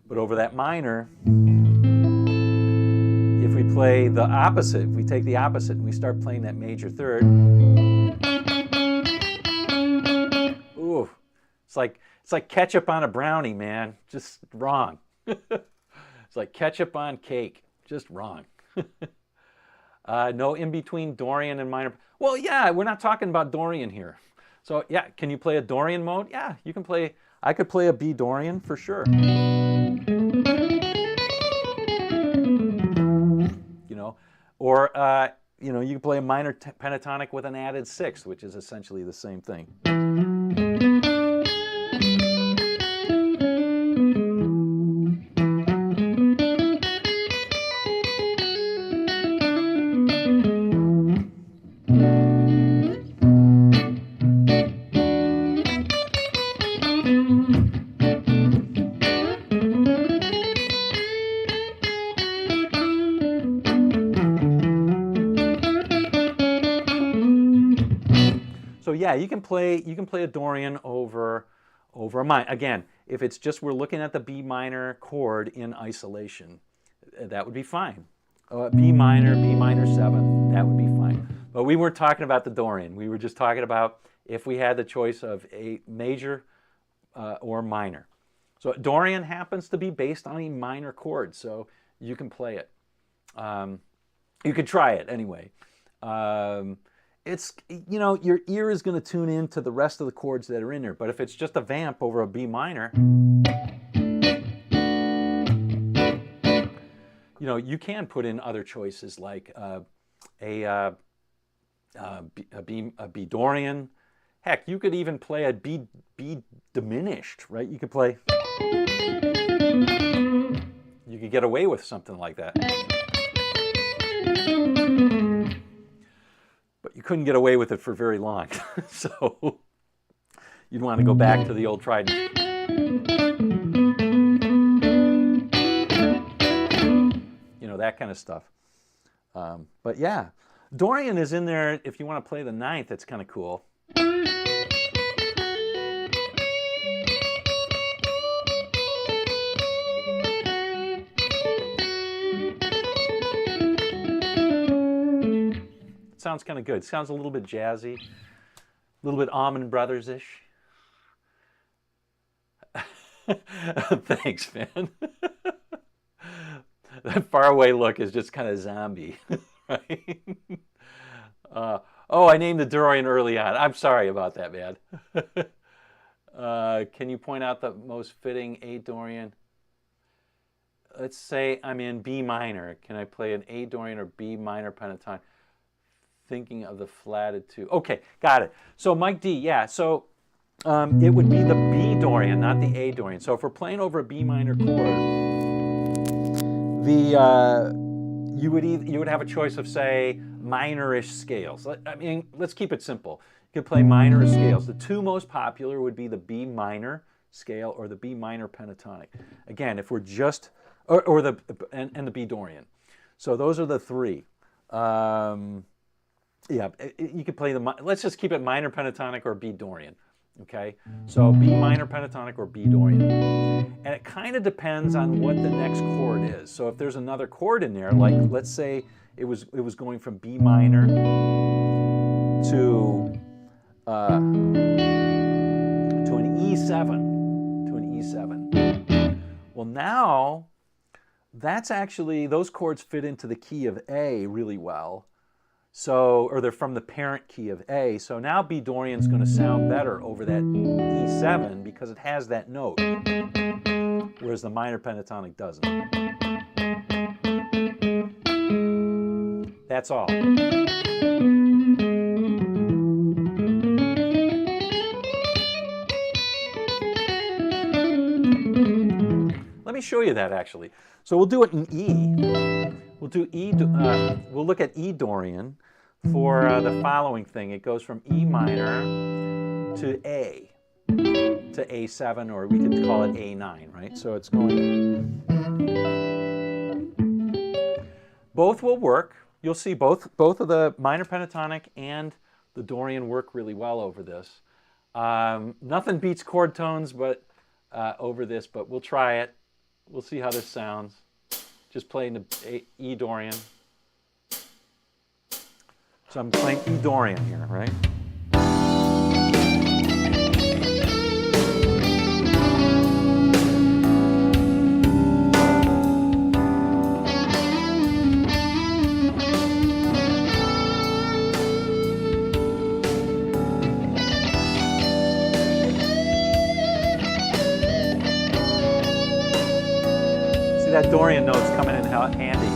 But over that minor, if we play the opposite, if we take the opposite and we start playing that major third, ooh, it's like ketchup on a brownie, man. Just wrong. It's like ketchup on cake. Just wrong. No in-between Dorian and minor. Well, yeah, we're not talking about Dorian here. So, yeah, can you play a Dorian mode? Yeah, you can play. I could play a B Dorian for sure. You know, or, you know, you can play a minor pentatonic with an added sixth, which is essentially the same thing. So yeah, you can play a Dorian over a minor. Again, if it's just we're looking at the B minor chord in isolation, that would be fine. B minor 7, that would be fine. But we weren't talking about the Dorian. We were just talking about if we had the choice of a major or minor. So Dorian happens to be based on a minor chord, so you can play it. You could try it anyway. It's, you know, your ear is going to tune in to the rest of the chords that are in there. But if it's just a vamp over a B minor, you know, you can put in other choices like a B Dorian. Heck, you could even play a B diminished, right? You could play, you could get away with something like that. But you couldn't get away with it for very long. So you'd want to go back to the old tried. You know, that kind of stuff. But yeah, Dorian is in there if you want to play the ninth. It's kind of cool. Sounds kind of good. Sounds a little bit jazzy, a little bit Allman Brothers-ish. Thanks, man. That faraway look is just kind of zombie, right? Oh, I named the Dorian early on. I'm sorry about that, man. Can you point out the most fitting A Dorian? Let's say I'm in B minor. Can I play an A Dorian or B minor pentatonic? Thinking of the flatted two. Okay, got it. So Mike D, yeah, so it would be the B Dorian, not the A Dorian. So if we're playing over a B minor chord, you would have a choice of, say, minor-ish scales. I mean, let's keep it simple. You could play minor scales. The two most popular would be the B minor scale or the B minor pentatonic. Again, if we're just, or the B Dorian. So those are the three. Yeah, you could play let's just keep it minor pentatonic or B Dorian, okay? So B minor pentatonic or B Dorian. And it kind of depends on what the next chord is. So if there's another chord in there, like let's say it was going from B minor to an E7, Well, now that's actually, those chords fit into the key of A really well. So, or they're from the parent key of A. So now B Dorian's going to sound better over that E7 because it has that note, whereas the minor pentatonic doesn't. That's all. me show you that actually. So we'll do it in E. We'll do E. We'll look at E Dorian for the following thing. It goes from E minor to A7, or we could call it A9, right? So it's going. Both will work. You'll see both of the minor pentatonic and the Dorian work really well over this. Nothing beats chord tones, but over this. But we'll try it. We'll see how this sounds. Just playing the E Dorian. So I'm playing E Dorian here, right? See that Dorian note's coming in handy.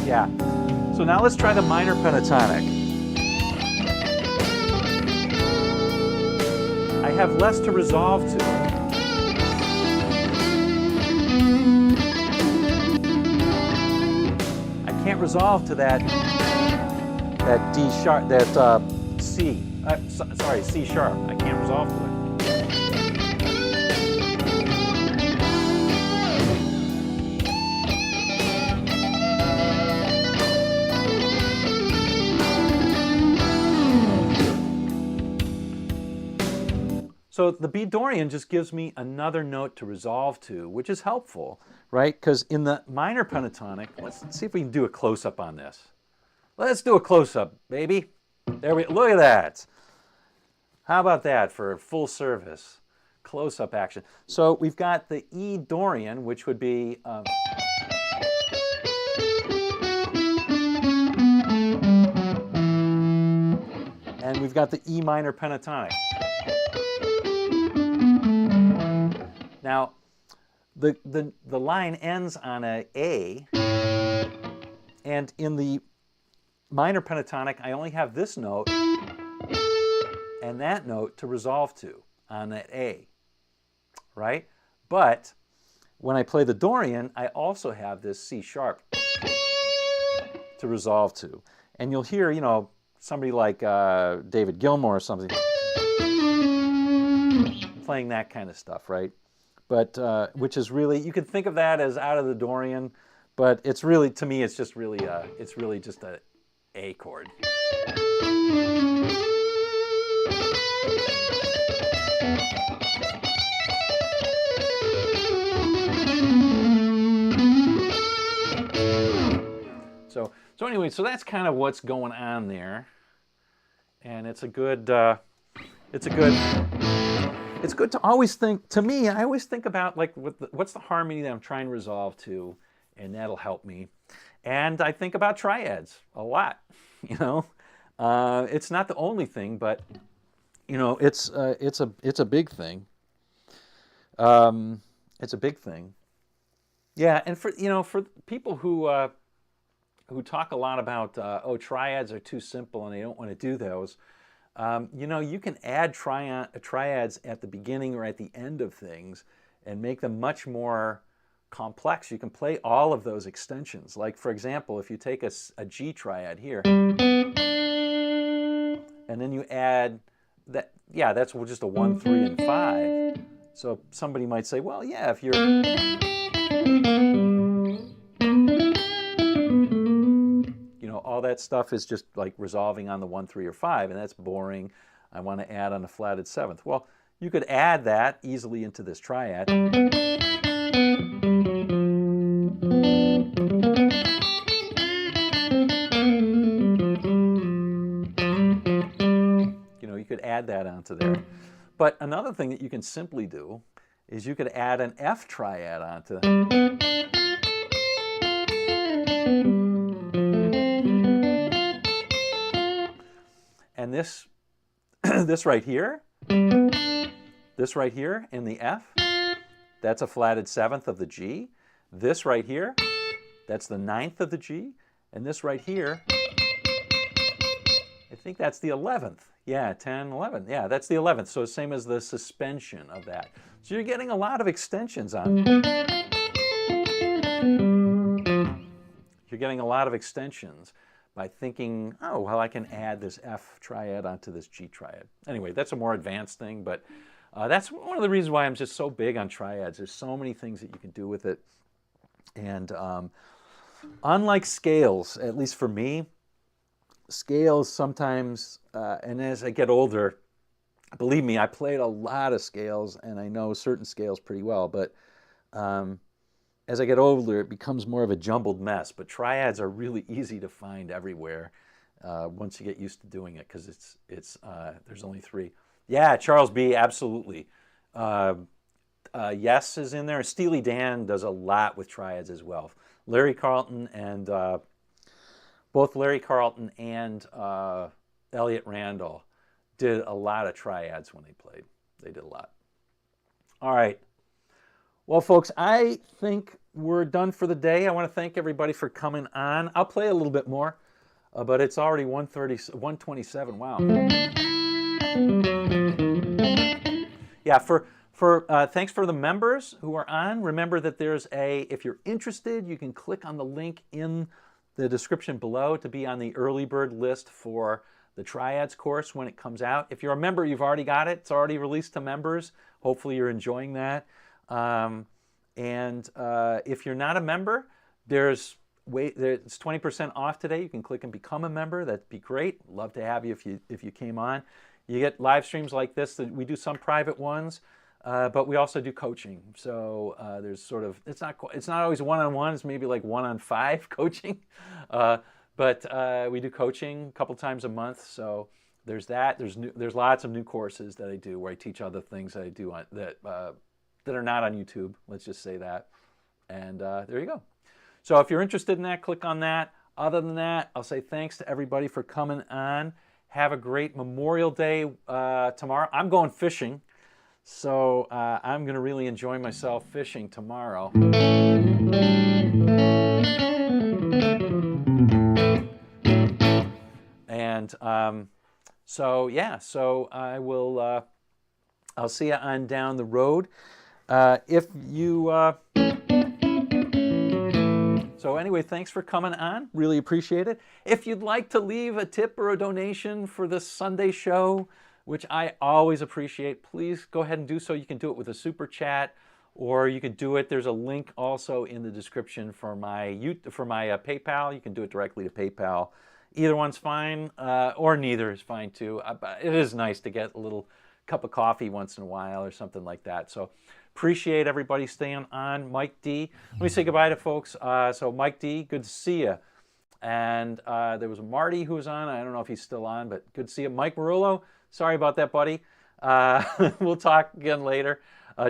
Yeah. So now let's try the minor pentatonic. I have less to resolve to. I can't resolve to that D sharp, that C. Sorry, C sharp. I can't resolve to it. So the B Dorian just gives me another note to resolve to, which is helpful, right? Because in the minor pentatonic, let's see if we can do a close-up on this. Let's do a close-up, baby. There we look at that. How about that for full service close-up action? So we've got the E Dorian, which would be and we've got the E minor pentatonic. Now, the line ends on a A, and in the minor pentatonic, I only have this note and that note to resolve to on that A, right? But when I play the Dorian, I also have this C sharp to resolve to. And you'll hear, you know, somebody like David Gilmour or something playing that kind of stuff, right? But which is really, you could think of that as out of the Dorian, but it's really, to me, it's just really, it's really just a A chord. So anyway, so that's kind of what's going on there, and it's good to always think, to me, I always think about like what's the harmony that I'm trying to resolve to, and that'll help me. And I think about triads a lot, you know. It's not the only thing, but you know, it's a big thing. It's a big thing. Yeah, and for people who talk a lot about oh, triads are too simple and they don't want to do those. You know, you can add triads at the beginning or at the end of things and make them much more complex. You can play all of those extensions. Like, for example, if you take a G triad here, and then you add that, yeah, that's just a 1, 3, and 5. So somebody might say, well, yeah, if you're... all that stuff is just like resolving on the 1, 3, or 5, and that's boring. I want to add on a flatted 7th. Well, you could add that easily into this triad. add that onto there. But another thing that you can simply do is you could add an F triad onto. And this, this right here in the F, that's a flatted 7th of the G. This right here, that's the 9th of the G. And this right here, I think that's the 11th. Yeah, 10, 11. Yeah, that's the 11th. So same as the suspension of that. So you're getting a lot of extensions on. You're getting a lot of extensions by thinking, oh, well, I can add this F triad onto this G triad. Anyway, that's a more advanced thing, but that's one of the reasons why I'm just so big on triads. There's so many things that you can do with it. And unlike scales, at least for me, scales sometimes, and as I get older, believe me, I played a lot of scales, and I know certain scales pretty well, but as I get older, it becomes more of a jumbled mess. But triads are really easy to find everywhere once you get used to doing it, because there's only 3. Yeah, Charles B, absolutely. Yes is in there. Steely Dan does a lot with triads as well. Larry Carlton and both Larry Carlton and Elliot Randall did a lot of triads when they played. They did a lot. All right. Well, folks, I think we're done for the day. I want to thank everybody for coming on. I'll play a little bit more, but it's already 127. Wow. Yeah, thanks for the members who are on. Remember that if you're interested, you can click on the link in the description below to be on the early bird list for the Triads course when it comes out. If you're a member, you've already got it. It's already released to members. Hopefully you're enjoying that. If you're not a member, it's 20% off today. You can click and become a member. That'd be great. Love to have you if you came on. You get live streams like this. We do some private ones, but we also do coaching. So there's sort of, it's not always one-on-one. It's maybe like 1-on-5 coaching, but we do coaching a couple times a month. So there's that. There's lots of new courses that I do where I teach other things that I do that are not on YouTube. Let's just say that. And there you go. So if you're interested in that, click on that. Other than that, I'll say thanks to everybody for coming on. Have a great Memorial Day tomorrow. I'm going fishing, so I'm going to really enjoy myself fishing tomorrow. And so I will. I'll see you on down the road. So anyway, thanks for coming on. Really appreciate it. If you'd like to leave a tip or a donation for this Sunday show, which I always appreciate, please go ahead and do so. You can do it with a super chat, or you can do it. There's a link also in the description for my PayPal. You can do it directly to PayPal. Either one's fine, or neither is fine too. It is nice to get a little cup of coffee once in a while or something like that. So appreciate everybody staying on. Mike D. Let me say goodbye to folks. So Mike D, good to see you. And there was Marty who was on. I don't know if he's still on, but good to see you. Mike Marullo, sorry about that, buddy. We'll talk again later.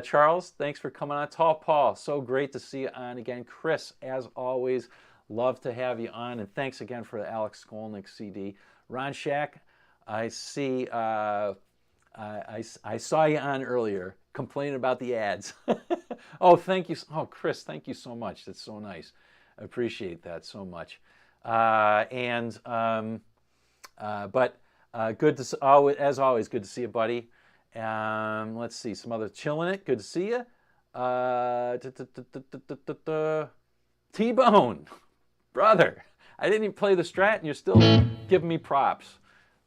Charles, thanks for coming on. Tall Paul, so great to see you on again. Chris, as always, love to have you on. And thanks again for the Alex Skolnick CD. Ron Shack, I see... I saw you on earlier complaining about the ads. Oh, thank you. Oh, Chris, thank you so much. That's so nice. I appreciate that so much. Good to, as always, good to see you, buddy. Let's see, some other chilling it. Good to see you. T-Bone, brother. I didn't even play the strat, and you're still giving me props.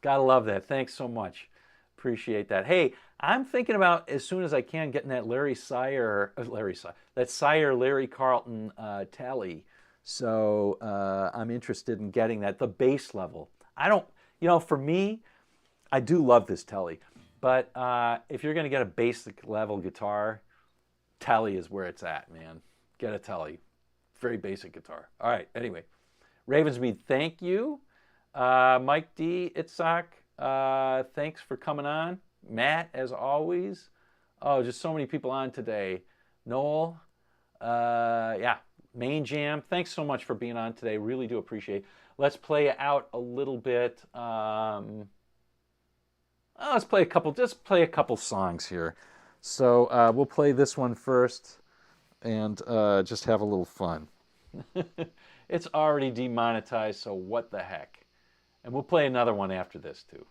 Gotta love that. Thanks so much. Appreciate that. Hey, I'm thinking about, as soon as I can, getting that Larry Carlton tally. So I'm interested in getting that, the bass level. For me, I do love this telly, but if you're going to get a basic level guitar, telly is where it's at, man. Get a telly. Very basic guitar. All right, anyway. Ravensmead, thank you. Mike D, Itzhak. thanks for coming on. Matt, as always. Oh, just so many people on today. Noel, yeah, Main Jam. Thanks so much for being on today. Really do appreciate it. Let's play out a little bit. Let's play a couple. Just play a couple songs here. So we'll play this one first, and just have a little fun. It's already demonetized, so what the heck? And we'll play another one after this too.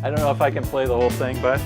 I don't know if I can play the whole thing, but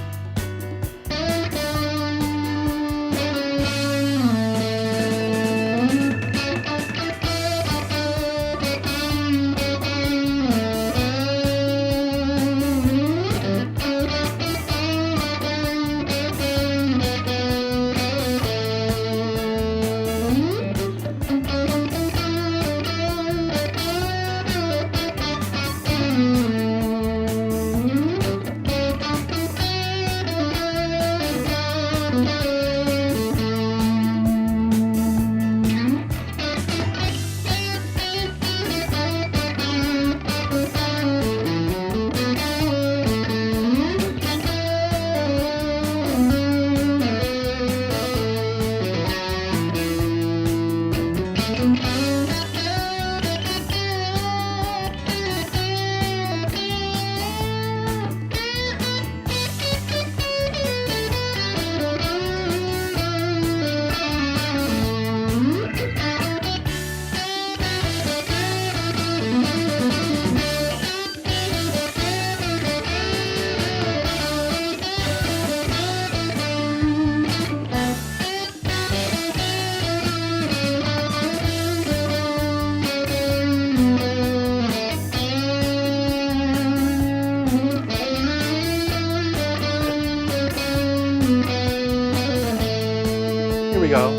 here we go.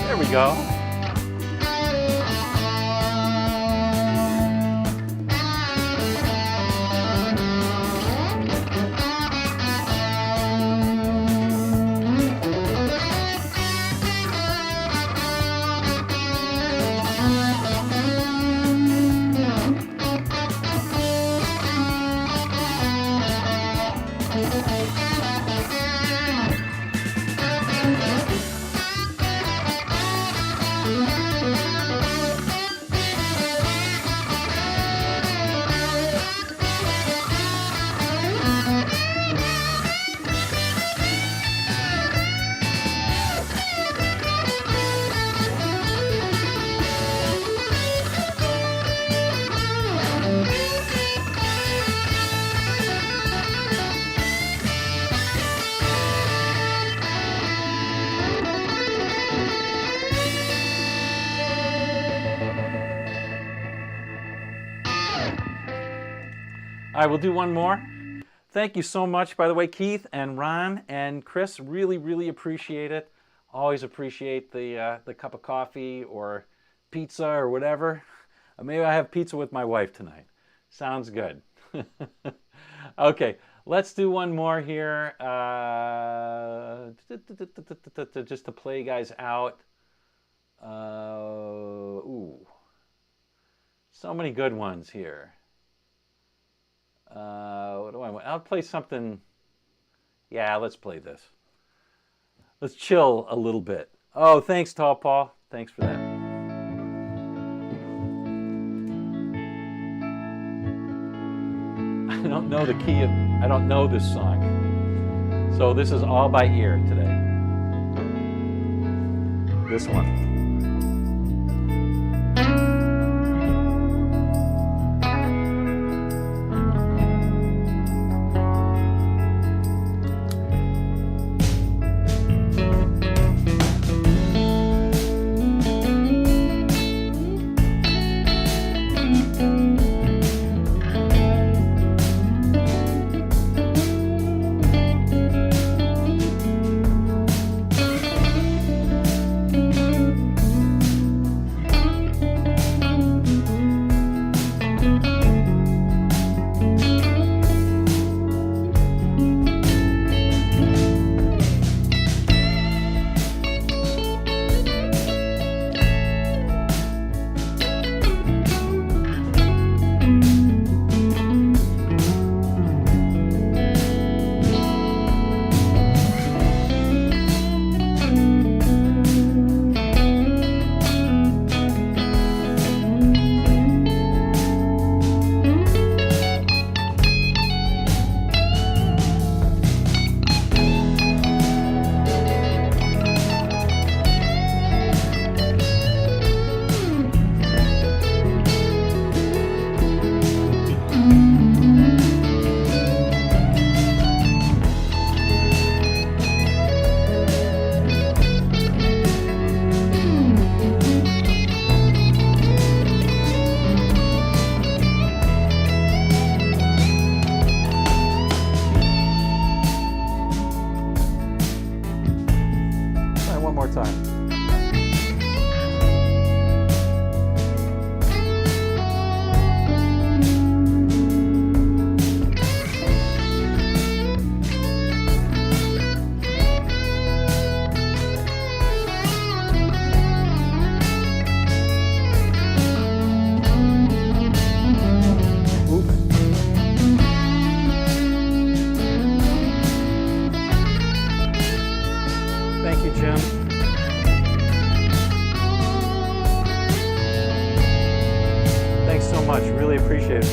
There we go. All right, we'll do one more. Thank you so much, by the way, Keith and Ron and Chris. Really, really appreciate it. Always appreciate the cup of coffee or pizza or whatever. Maybe I have pizza with my wife tonight. Sounds good. Okay, let's do one more here. Just to play you guys out. Ooh, so many good ones here. What do I want? I'll play something. Yeah, let's play this. Let's chill a little bit. Oh, thanks, Tall Paul. Thanks for that. I don't know the key of, I don't know this song. So this is all by ear today. This one.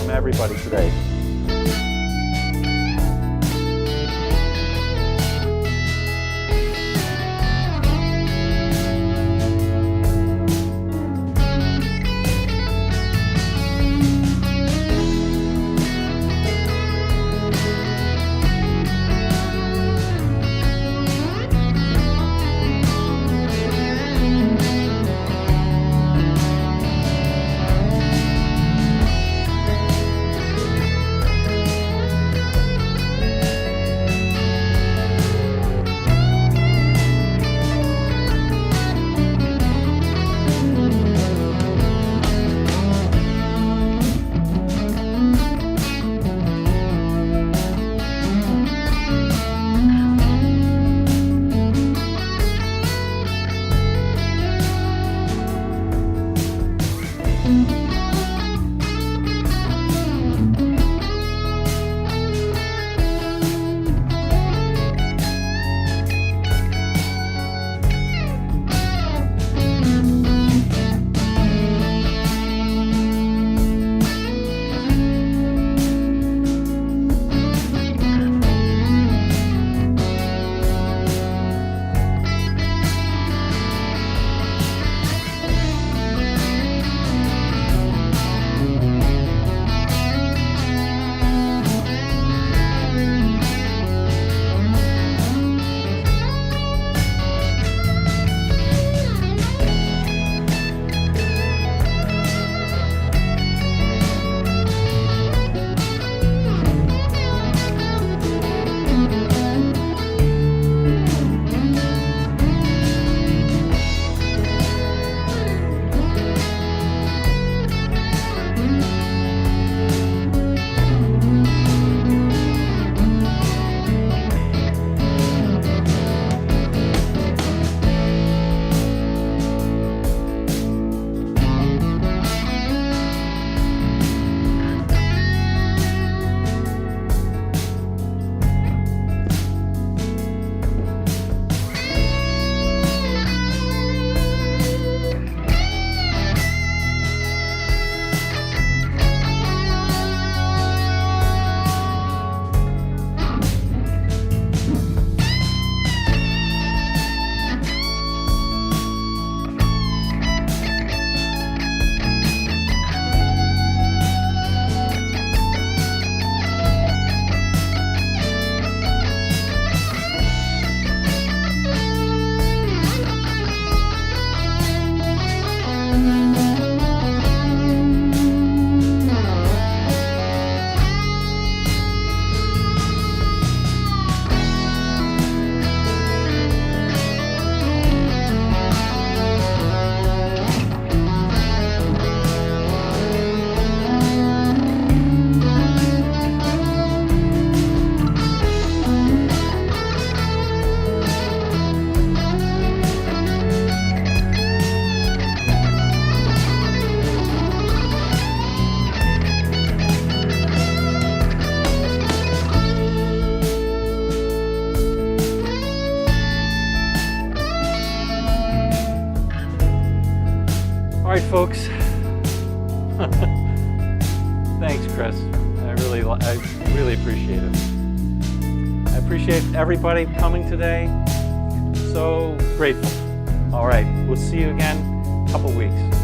Everybody today. right, folks. Thanks, Chris. I really appreciate it. I appreciate everybody coming today. So grateful. All right, we'll see you again in a couple weeks.